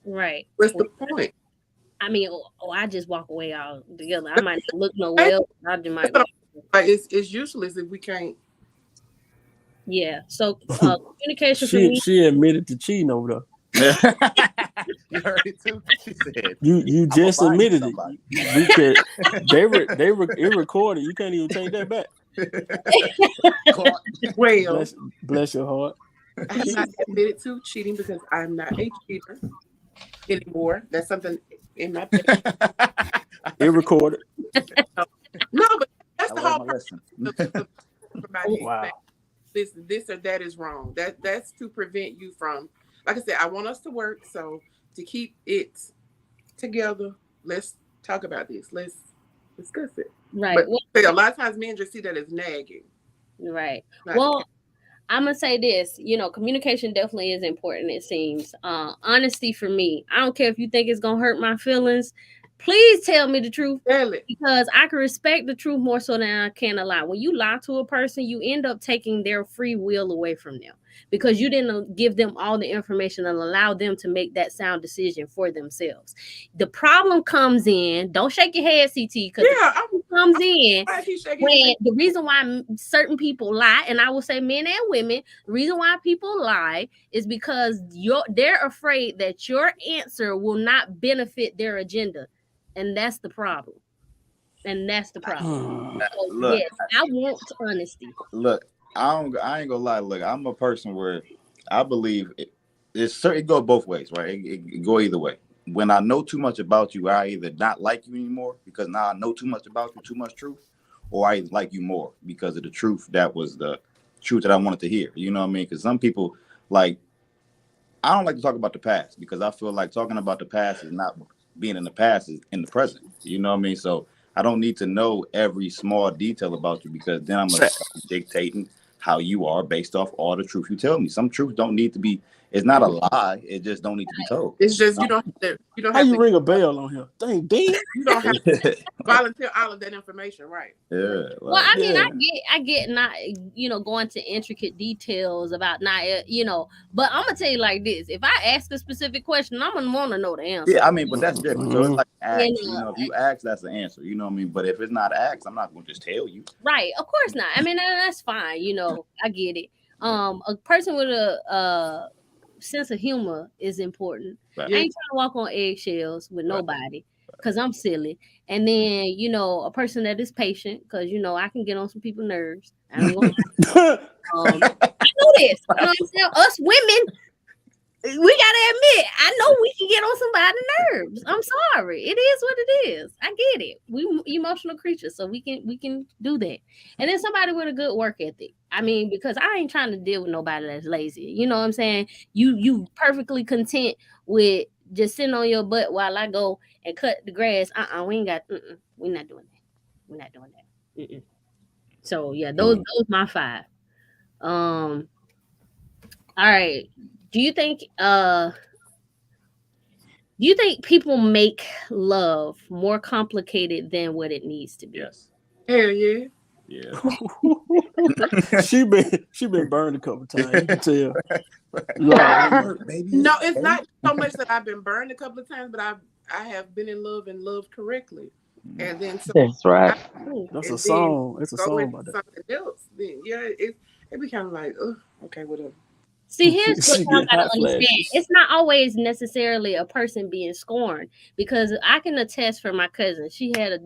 Right. What's the point? I mean, I just walk away all together. I might not look nowhere else. I just might Like walk. it's useless if we can't. Yeah. So communication for me. She admitted to cheating over there. You heard it too. She said, You "I'm gonna just find you admitted it. somebody." We could it recorded. You can't even take that back. Well, Bless your heart. I have not admitted to cheating because I'm not a cheater anymore. That's something in my past. It recorded. No, but that's I the learned whole my purpose lesson. of everybody Wow. this or that is wrong. That's to prevent you from, like I said, I want us to work. So to keep it together, let's talk about this. Let's discuss it. Right. But Well, a lot of times men just see that as nagging. right. Not the Well, case. I'm gonna say this. Communication definitely is important. It seems. Honesty for me. I don't care if you think it's gonna hurt my feelings. Please tell me the truth, Tell it. because I can respect the truth more so than I can a lie. When you lie to a person, you end up taking their free will away from them because you didn't give them all the information and allow them to make that sound decision for themselves. The problem comes in. Don't shake your head, CT, because the Yeah, problem comes in I keep shaking his when head. the reason why certain people lie, and I will say men and women, the reason why people lie is because they're afraid that your answer will not benefit their agenda, and that's the problem. And that's the problem. So Look, yes, I want honesty. look. I ain't gonna lie. Look, I'm a person where I believe it go both ways, right? It go either way. When I know too much about you, I either not like you anymore because now I know too much about you, too much truth, or I like you more because of the truth that was the truth that I wanted to hear. You know what I mean? Because some people like I don't like to talk about the past because I feel like talking about the past is not being in the past, is in the present. You know what I mean? So I don't need to know every small detail about you because then I'm gonna start dictating how you are based off all the truth you tell me. Some truth don't need to be. It's not a lie. It just don't need to be told. It's just No. you don't How have you to ring a bell on here? Dang, damn. you don't have to volunteer all of that information, right? Right. Yeah, Well, like I mean, Yeah. I get not, going to intricate details about not, but I'm gonna tell you like this: if I ask a specific question, I'm gonna want to know the answer. yeah. I mean, but that's different. So it's Mhm. like You ask. You know, know, if you ask, that's the answer. You know what I mean? But if it's not asked, I'm not gonna just tell you. right? Of course not. I mean, that's fine. I get it. A person with a sense of humor is important. Right. I Yeah. ain't trying to walk on eggshells with Right. nobody because I'm silly. And then, a person that is patient because I can get on some people's nerves. I ain't gonna I know this. You know what I'm saying? Us women, we gotta admit, I know we can get on somebody's nerves. I'm sorry. It is what it is. I get it. We emotional creatures, so we can do that. And then somebody with a good work ethic. I mean, because I ain't trying to deal with nobody that's lazy. You know what I'm saying? You perfectly content with just sitting on your butt while I go and cut the grass. We ain't got. We're not doing that. We're not doing that. So yeah, those my five. Um. All right. Do you think uh Do you think people make love more complicated than what it needs to be? Yes. Hell yeah. Yeah. she been burned a couple times. You can tell. Lord have mercy. Maybe No, it's it's okay. not so much that I've been burned a couple of times, but I have been in love and loved correctly. And then so That's right. I Ooh. That's a and then song. It's a go song into about that. something else. Then yeah, it be kind of like, oh, okay, whatever. See, here's what She y'all get gotta hot understand. flashes. It's not always necessarily a person being scorned because I can attest for my cousin. She had a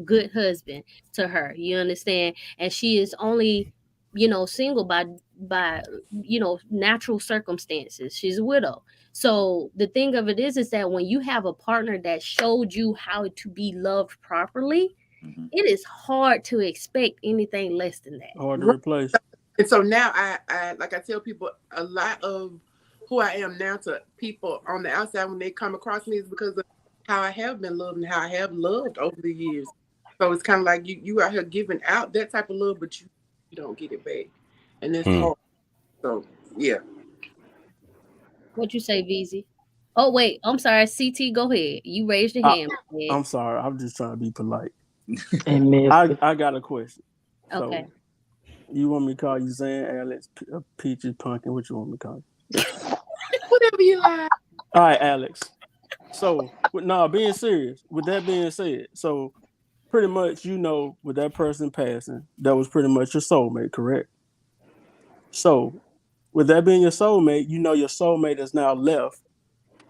good husband to her. You understand? And she is only, single by natural circumstances. She's a widow. So the thing of it is that when you have a partner that showed you how to be loved properly, Mm-hmm. it is hard to expect anything less than that. Hard to Right. replace. And so now I like I tell people a lot of who I am now to people on the outside when they come across me is because of how I have been loved and how I have loved over the years. So it's kind of like you out here giving out that type of love, but you don't get it back, and that's Hmm. hard. So yeah, What you say, VZ? Oh wait, I'm sorry. CT, go ahead. You raised your I, hand. Yeah. I'm sorry. I'm just trying to be polite. And I messy. I got a question. Okay. So you want me to call you Zan, Alex, Peaches, Pumpkin? What you want me to call you? whatever you like. All right, Alex. So, being serious. With that being said, so pretty much, with that person passing, that was pretty much your soulmate, correct? So, with that being your soulmate, your soulmate is now left.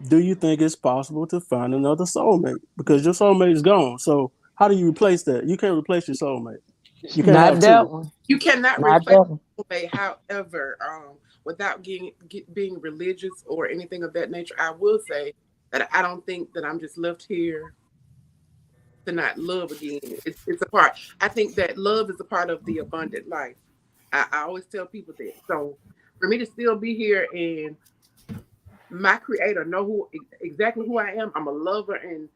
Do you think it's possible to find another soulmate? Because your soulmate is gone. So, how do you replace that? You can't replace your soulmate. You can't have Not that two. one. You cannot Not replace that one. soulmate. However, without being religious or anything of that nature, I will say that I don't think that I'm just left here to not love again. It's a part. I think that love is a part of the abundant life. I always tell people that. So for me to still be here and my creator know exactly who I am, I'm a lover, and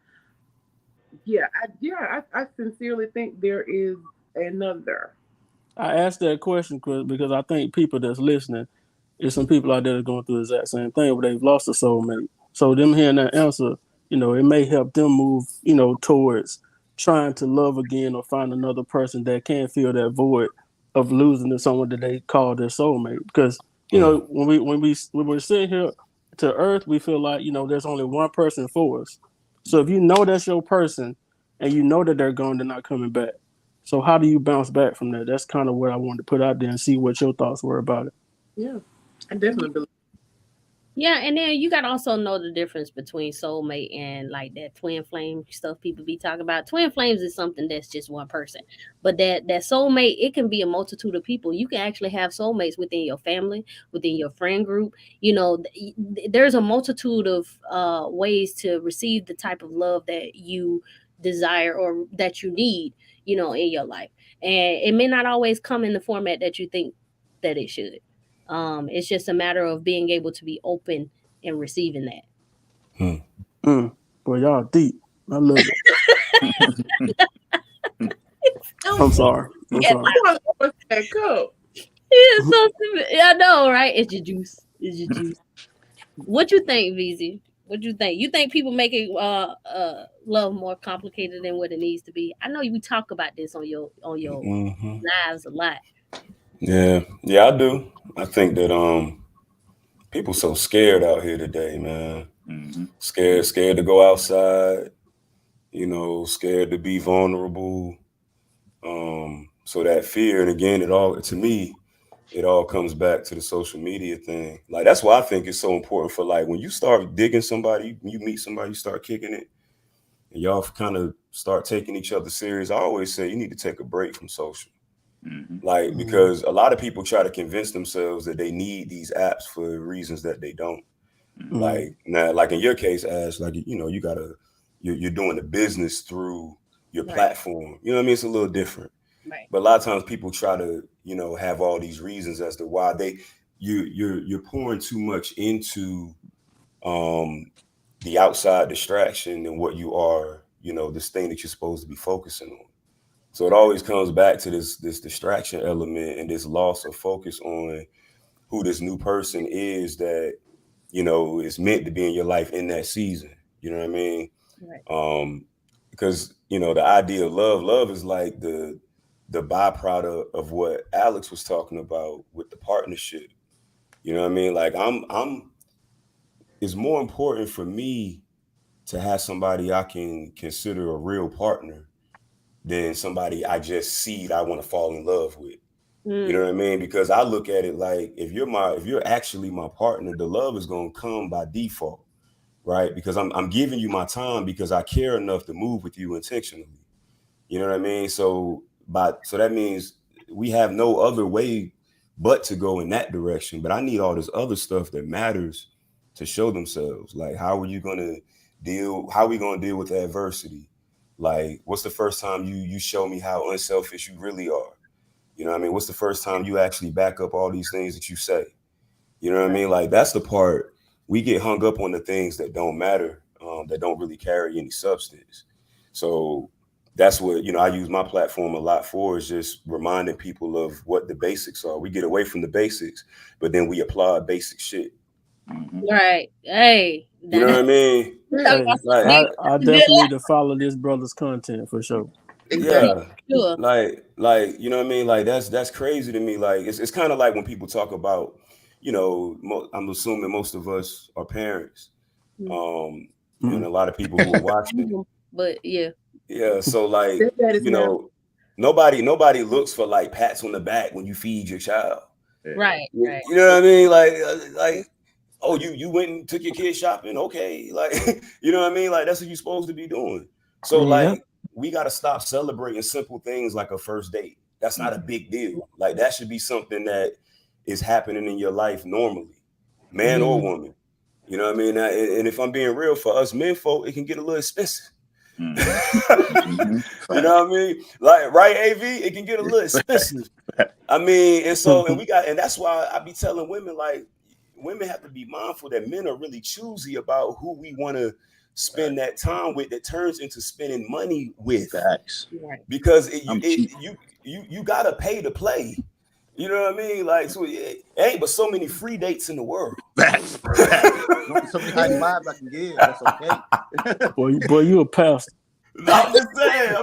I sincerely think there is another. I asked that question because I think people that's listening, there's some people out there that going through the exact same thing where they've lost a soulmate. So them hearing that answer, it may help them move, towards trying to love again or find another person that can fill that void of losing to someone that they call their soulmate. Because when we're sitting here to Earth, we feel like there's only one person for us. So if you know that's your person, and you know that they're gone, they're not coming back. So how do you bounce back from that? That's kind of what I wanted to put out there and see what your thoughts were about it. Yeah, I definitely believe. Yeah, and then you gotta also know the difference between soulmate and like that twin flame stuff people be talking about. Twin flames is something that's just one person, but that soulmate, it can be a multitude of people. You can actually have soulmates within your family, within your friend group. There's a multitude of ways to receive the type of love that you desire or that you need, in your life, and it may not always come in the format that you think that it should. It's just a matter of being able to be open and receiving that. Hmm. Boy, y'all deep. I love it. I'm Stupid. sorry. I'm Yeah, sorry. I want to know what's in that cup. it's so stupid. I know, right? It's your juice. It's your juice. What you think, VZ? What you think? You think people make it love more complicated than what it needs to be? I know we talk about this on your Mm-hmm. lives a lot. Yeah, yeah, I do. I think that people so scared out here today, man. Mm-hmm. Scared to go outside. You know, scared to be vulnerable. So that fear, and again, it all to me, it all comes back to the social media thing. Like that's why I think it's so important for like when you start digging somebody, you meet somebody, you start kicking it, and y'all kind of start taking each other serious. I always say you need to take a break from social. Mm-hmm. Like Mm, because a lot of people try to convince themselves that they need these apps for reasons that they don't. Mm-hmm. mm, Like now, like in your case, as like you know, you're doing the business through your Right, platform. You know what I mean? It's a little different. right, But a lot of times people try to, you know, have all these reasons as to why you're pouring too much into um the outside distraction and what you are, you know, this thing that you're supposed to be focusing on. So it always comes back to this distraction element and this loss of focus on who this new person is that, you know, is meant to be in your life in that season. You know what I mean? right, Um, because you know the idea of love is like the byproduct of what Alex was talking about with the partnership. You know what I mean? Like I'm it's more important for me to have somebody I can consider a real partner than somebody I just see that I want to fall in love with. You know mm, what I mean? Because I look at it like if you're actually my partner, the love is gonna come by default, right? Because I'm giving you my time because I care enough to move with you intentionally. You know what I mean? So that means we have no other way but to go in that direction. But I need all this other stuff that matters to show themselves. Like how are we gonna deal with adversity? Like what's the first time you show me how unselfish you really are? You know what I mean? What's the first time you actually back up all these things that you say? You know what I right, mean? Like that's the part we get hung up on the things that don't matter, that don't really carry any substance. So that's what I use my platform a lot for is just reminding people of what the basics are. We get away from the basics, but then we apply basic shit. Mm-hmm. right. Hey, You know that what I mean? you talk hey, about some Like big I good definitely need to follow this brother's content for sure. yeah, Exactly. yeah, sure. you know what I mean? Like that's crazy to me. Like it's kind of like when people talk about, I'm assuming most of us are parents, Mm. um, and Mm. a lot of people who are watching. But yeah, Yeah, so like, Their daddies now. nobody looks for like pats on the back when you feed your child. Yeah. right, You right. you know what I mean? Like, oh, you went and took your kid shopping, okay? Like, you know what I mean? Like that's what you're supposed to be doing. So Yeah. like, we got to stop celebrating simple things like a first date. That's not a Mm-hmm. big deal. Like that should be something that is happening in your life normally, man or Mm, woman. You know what I mean? And if I'm being real, for us men folk, it can get a little expensive. Mm-hmm. Mm-hmm. You Fact. know what I mean? Like, right, AV, it can get a little expensive. I mean, and that's why I be telling women, like, women have to be mindful that men are really choosy about who we want to spend that time with that turns into spending money with. Facts. right. Because I'm cheap. you gotta pay to play. You know what I mean? Like, so it ain't but so many free dates in the world. Facts. Facts. There's only so many high fives I can give. That's okay. Boy, you a pastor. No, I'm just saying.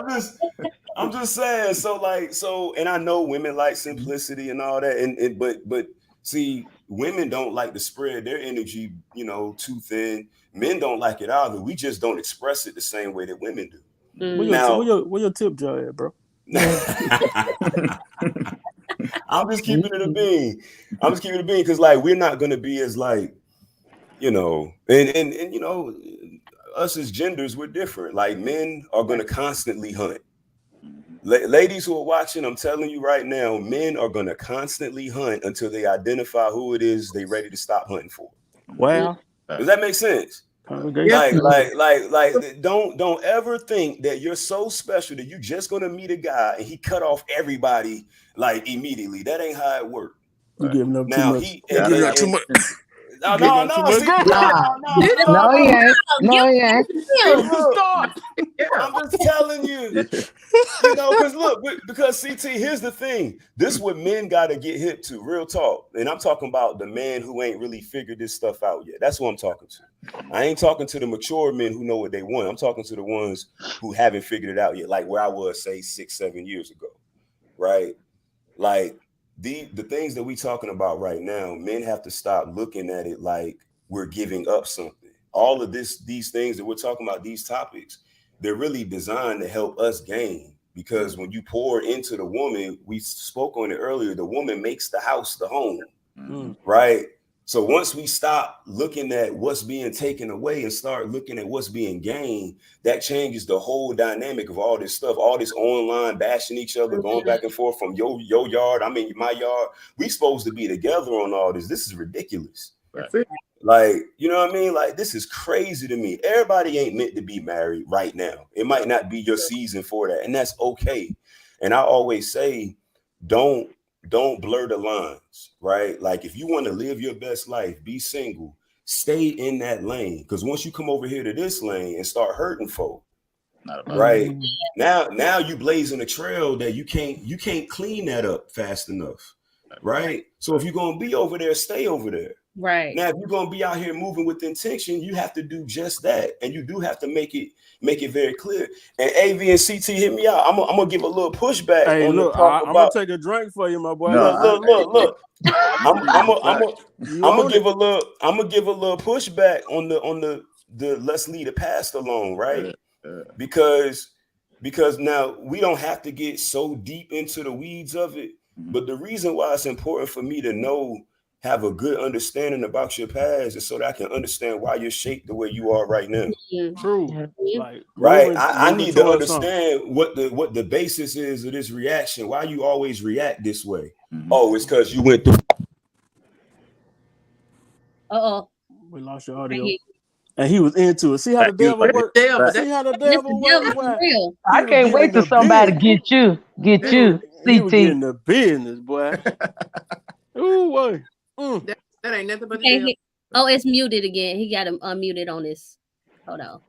I'm just saying. So like, and I know women like simplicity and all that, but see, women don't like to spread their energy, too thin. Men don't like it either. We just don't express it the same way that women do. Where Mm, your Now, where your tip jar at, bro? I'm just keeping it a bean. I'm just keeping it a bean because like we're not gonna be as like, and us as genders, we're different. Like men are right. gonna constantly hunt. Mhm. Ladies who are watching, I'm telling you right now, men are going to constantly hunt until they identify who it is they ready to stop hunting for. Mm, Well, Does Facts. that make sense? Yes, Like, congregation. sir. don't ever think that you're so special that you're just going to meet a guy and he cut off everybody like immediately. That ain't how it works. You giving up too Now much. he You giving up too much. no, Giving no, up too no, much see, growth. Nah, no. no, he ain't. Give No, he ain't. him. Look, Stop. Yeah. I'm just telling you. Yeah. You know, because look, because CT, here's the thing. This is what men got to get hip to, real talk. And I'm talking about the man who ain't really figured this stuff out yet. That's what I'm talking to. I ain't talking to the mature men who know what they want. I'm talking to the ones who haven't figured it out yet, like where I was, say, 6-7 years ago, right? Like the things that we talking about right now, men have to stop looking at it like we're giving up something. All of these things that we're talking about, these topics, they're really designed to help us gain. Because when you pour into the woman, we spoke on it earlier, the woman makes the house the home, right? So once we stop looking at what's being taken away and start looking at what's being gained, that changes the whole dynamic of all this stuff, all this online bashing each other, going back and forth from your yard, I mean my yard. We supposed to be together on all this. This is ridiculous. That's it. Like, you know what I mean? Like, this is crazy to me. Everybody ain't meant to be married right now. It might not be your season for that, and that's okay. And I always say, don't blur the lines, right? Like, if you want to live your best life, be single, stay in that lane. Because once you come over here to this lane and start hurting folk, right? Now you blazing a trail that you can't clean that up fast enough, right? So if you're gonna be over there, stay over there. Right. Now, if you're gonna be out here moving with intention, you have to do just that, and you do have to make it very clear. And AV and CT, hit me out. I'm gonna give a little pushback Hey, on the look, talk I'm gonna about. take a drink for you, my boy. No, Look. You I'm gonna own give it. a little pushback on the let's leave the past alone, right? Because now we don't have to get so deep into the weeds of it. But the reason why it's important for me to know, have a good understanding about your past is so that I can understand why you're shaped the way you are right now. True. Yeah. Like Right. moving, I moving need to towards something. understand what the basis is of this reaction. Why you always react this way. Oh, it's because you went through. Uh-oh. We lost your Right audio. here. And he was into it. See how the He was devil like, works? Devil. See how the This the devil works, devil for boy? real. I He was can't getting wait till the somebody business. get you, He was getting CT. the business, boy. Ooh, boy. That ain't nothing but the Okay, devil. oh, it's muted again. He got him unmuted on this. Hold on.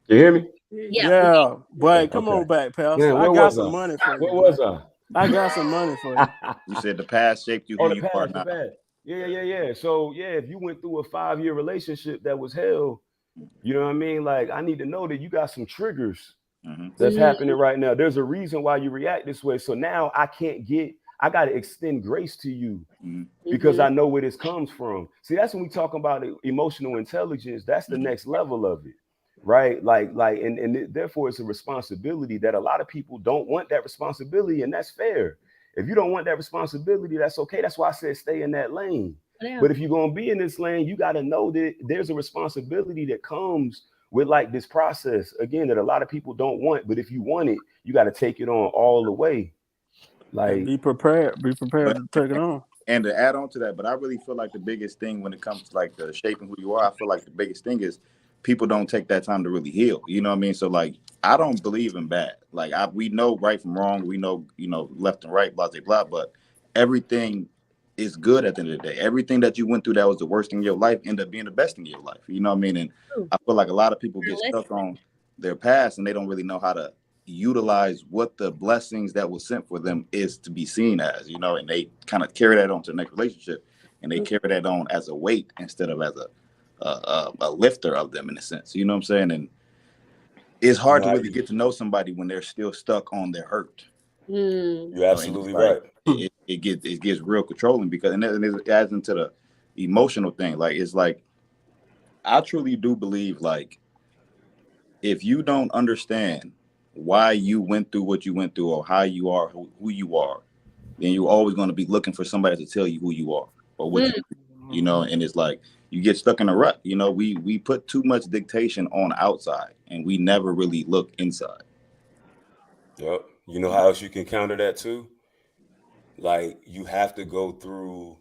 You hear me? Yeah. Yeah, boy, come Okay. on back, pal. Man, I where got was some I? money for you, Where boy. was I? I got some money for you. you said the past shaped you who Oh, the you are past, the now. past. Yeah. So yeah, if you went through a 5-year relationship that was hell, you know what I mean? Like, I need to know that you got some triggers that's happening right now. There's a reason why you react this way. So now I got to extend grace to you because I know where this comes from. See, that's when we talk about emotional intelligence. That's the next level of it, right? And therefore it's a responsibility that a lot of people don't want that responsibility, and that's fair. If you don't want that responsibility, that's okay. That's why I said stay in that lane. Yeah. But if you're gonna be in this lane, you got to know that there's a responsibility that comes with like this process again that a lot of people don't want. But if you want it, you got to take it on all the way. And Like, be prepared. Be prepared to take it on. And to add on to that, but I really feel like the biggest thing when it comes to like the shaping who you are, I feel like the biggest thing is people don't take that time to really heal. You know what I mean? So like, I don't believe in bad. Like we know right from wrong. We know, left and right, blah, blah, blah. But everything is good at the end of the day. Everything that you went through that was the worst thing in your life ended up being the best thing in your life. You know what I mean? And I feel like a lot of people get stuck on their past and they don't really know how to utilize what the blessings that was sent for them is to be seen as, and they kind of carry that on to the next relationship, and they carry that on as a weight instead of as a lifter of them in a sense. You know what I'm saying? And it's hard to really get to know somebody when they're still stuck on their hurt. You're absolutely right. It gets real controlling because and it adds into the emotional thing. Like it's like I truly do believe like if you don't understand why you went through what you went through or how you are who you are, then you're always going to be looking for somebody to tell you who you are or what you do, and it's like you get stuck in a rut. We put too much dictation on outside and we never really look inside. Yep. You know how else you can counter that too? Like, you have to go through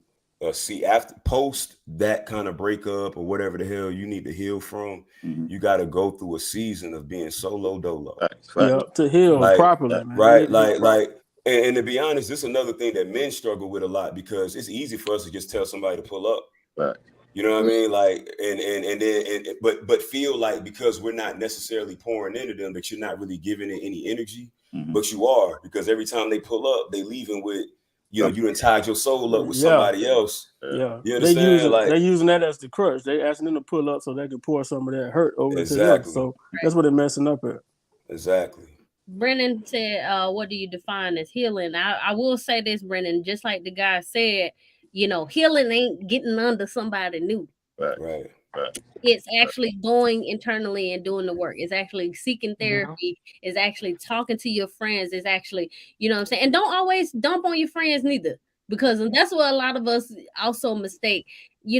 after post that kind of breakup or whatever the hell you need to heal from. You got to go through a season of being solo dolo. Yeah, to heal Like, properly, man. right, like, And to be honest, this is another thing that men struggle with a lot, because it's easy for us to just tell somebody to pull up. Right. You know what I mean? Like, and then, but feel like because we're not necessarily pouring into them, that you're not really giving it any energy, but you are, because every time they pull up, they leaving with, you know, you done tied your soul up with Yeah, somebody else. yeah. You They understand? Like, using that as the crutch. They asking them to pull up so they can pour some of that hurt over to them. exactly, So that's what they're messing up at. exactly. Brennan said, what do you define as healing? I will say this, Brennan, just like the guy said, healing ain't getting under somebody new. Right. Right. Right. It's actually going internally and doing the work. It's actually seeking therapy. It's actually talking to your friends. It's actually, you know what I'm saying? And don't always dump on your friends neither, because that's what a lot of us also mistake.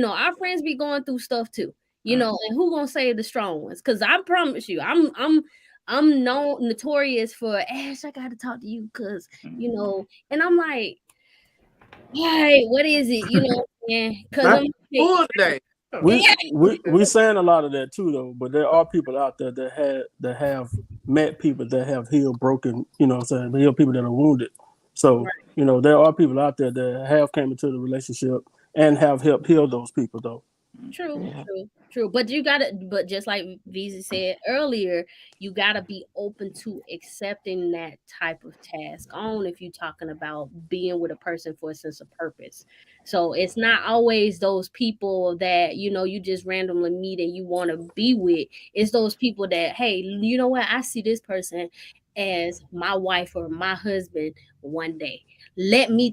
Our friends be going through stuff too, and who gonna save the strong ones? Because I promise you, I'm known notorious for, Ash, I gotta talk to you because, and I'm like, hey, what is it? Because I'm Full day. We saying a lot of that too, though. But there are people out there that have met people that have healed broken. You know what I'm saying? Healed people that are wounded. So right. there are people out there that have came into the relationship and have helped heal those people, though. True. But just like Visa said earlier, you gotta be open to accepting that type of task on if you're talking about being with a person for a sense of purpose. So it's not always those people that, you just randomly meet and you want to be with. It's those people that, hey, you know what? I see this person as my wife or my husband one day. Let me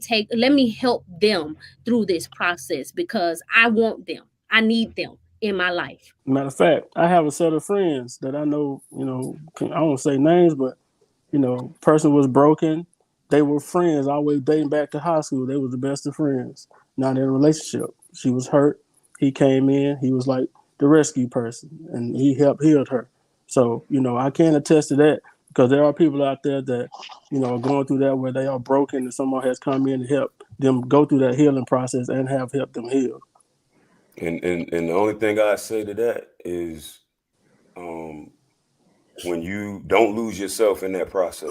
help them through this process because I want them. I need them in my life. Matter of fact, I have a set of friends that I know. I won't say names, but person was broken. They were friends all the way dating back to high school. They were the best of friends. Now they're in a relationship. She was hurt. He came in. He was like the rescue person, and he helped heal her. So I can attest to that, because there are people out there that are going through that, where they are broken, and someone has come in to help them go through that healing process and have helped them heal. And the only thing I say to that is, when you don't lose yourself in that process.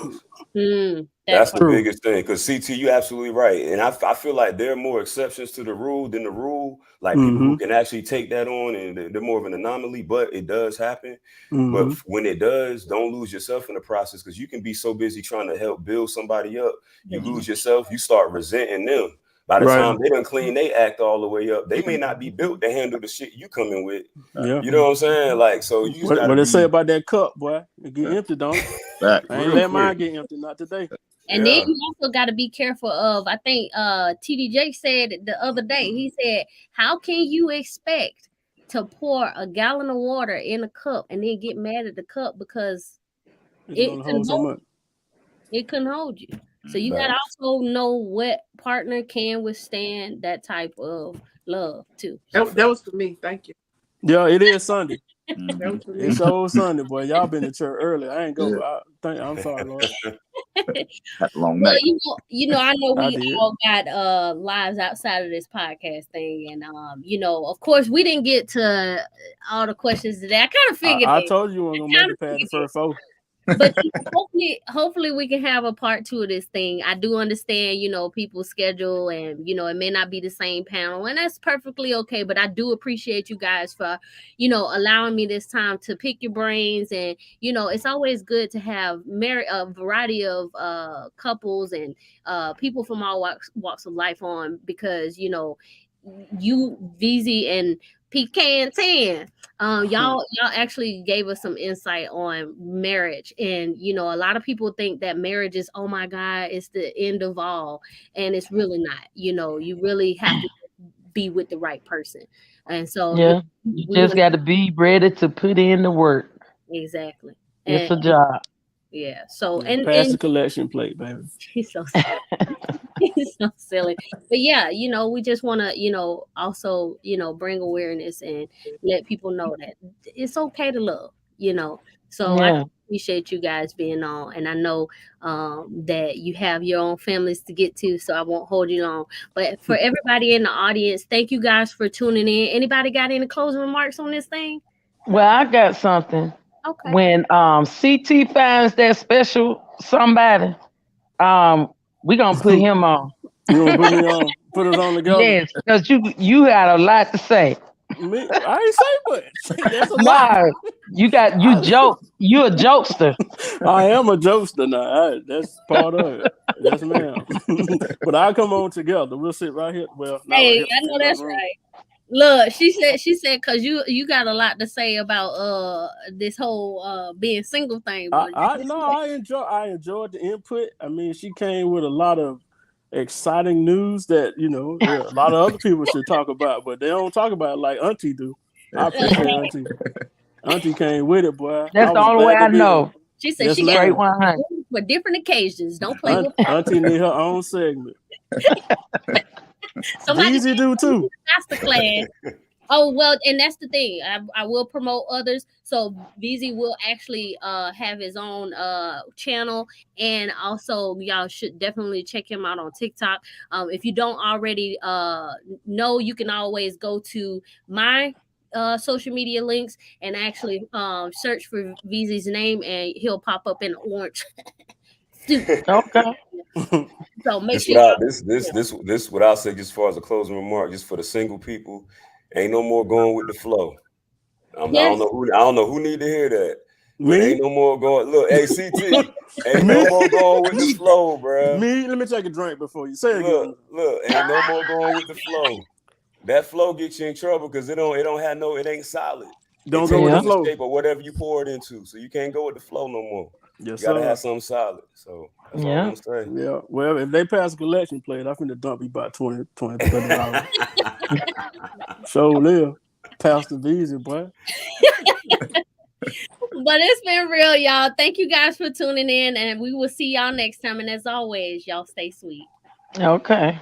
That's the biggest thing. Because CT, you absolutely right. And I feel like there are more exceptions to the rule than the rule. Like people who can actually take that on, and they're more of an anomaly, but it does happen. But when it does, don't lose yourself in the process, because you can be so busy trying to help build somebody up. You lose yourself, you start resenting them. By the time they done clean they act all the way up, they may not be built to handle the shit you coming with. Yeah. You know what I'm saying? Like, so you just gotta what they say about that cup, boy? It get empty, don't it? I ain't let mine get empty, not today. And then you also got to be careful of, I think TDJ said it the other day. He said, how can you expect to pour a gallon of water in a cup and then get mad at the cup because it couldn't hold you? So you got to also know what partner can withstand that type of love too. That was for me. Thank you. Yeah, it is Sunday. That was for me. It's old Sunday, boy. Y'all been to church early. I ain't go. I'm sorry, Lord. Long night. I know we all got lives outside of this podcast thing, and of course we didn't get to all the questions today. I kind of figured I told you we were gonna make it past the first 4. But hopefully we can have a part 2 of this thing. I do understand, people's schedule, and it may not be the same panel, and that's perfectly okay. But I do appreciate you guys for, allowing me this time to pick your brains, and it's always good to have a variety of couples and people from all walks of life on, because you, VZ and PK and 10. Y'all actually gave us some insight on marriage, and a lot of people think that marriage is, oh my God, it's the end of all, and it's really not. You really have to be with the right person, and so you just got to be ready to put in the work. Exactly, it's a job. Yeah. So pass the collection plate, baby. He's so silly. He's so silly. But yeah, we just want to, also, bring awareness and let people know that it's okay to love, So I appreciate you guys being on, and I know that you have your own families to get to, so I won't hold you long. But for everybody in the audience, thank you guys for tuning in. Anybody got any closing remarks on this thing? Well, I got something. Okay. When CT finds that special somebody, We gonna put him on. You gonna put me on? Put us on together? Yes, because you got a lot to say. Me, I ain't say much. That's a lot. No, you joke. You a jokester. I am a jokester now. That's part of it. Yes, ma'am. But I'll come on together. We'll sit right here. Well, not right Hey, here. I know that's right. Look, she said, cause you got a lot to say about this whole being single thing. I enjoyed the input. I mean, she came with a lot of exciting news that a lot of other people should talk about, but they don't talk about it like Auntie do. I appreciate Auntie. Auntie came with it, boy. That's I the was only way glad I to be there. know. She said Yes, she got Straight ma'am. 100. for different occasions. Don't play with Auntie need her own segment. somebody. Easy do too. Master class. Oh well, and that's the thing. I will promote others. So VZ will actually have his own channel, and also y'all should definitely check him out on TikTok. If you don't already know, you can always go to my social media links and actually search for VZ's name, and he'll pop up in orange suit. Okay. So make This sure what I y'all. this what I'll say just as far as a closing remark, just for the single people, ain't no more going with the flow. I Yes. don't know who need to hear that, but Me? ain't no more going. Look, ACT, ain't Me? no more going with the flow, bruh. Me? Let me take a drink before you say it again. Look, ain't no more going with the flow. That flow gets you in trouble because it ain't solid. Don't It go takes with the on the flow. shape of whatever you pour it into. So you can't go with the flow no more. Yes, You gotta sir. have something solid. So that's all I'm Yeah. gonna say. Yeah. Well, if they pass a collection plate, I'm finna dump you about $20, $30. So live. Pastor Visa, boy. But it's been real, y'all. Thank you guys for tuning in, and we will see y'all next time. And as always, y'all stay sweet. Okay.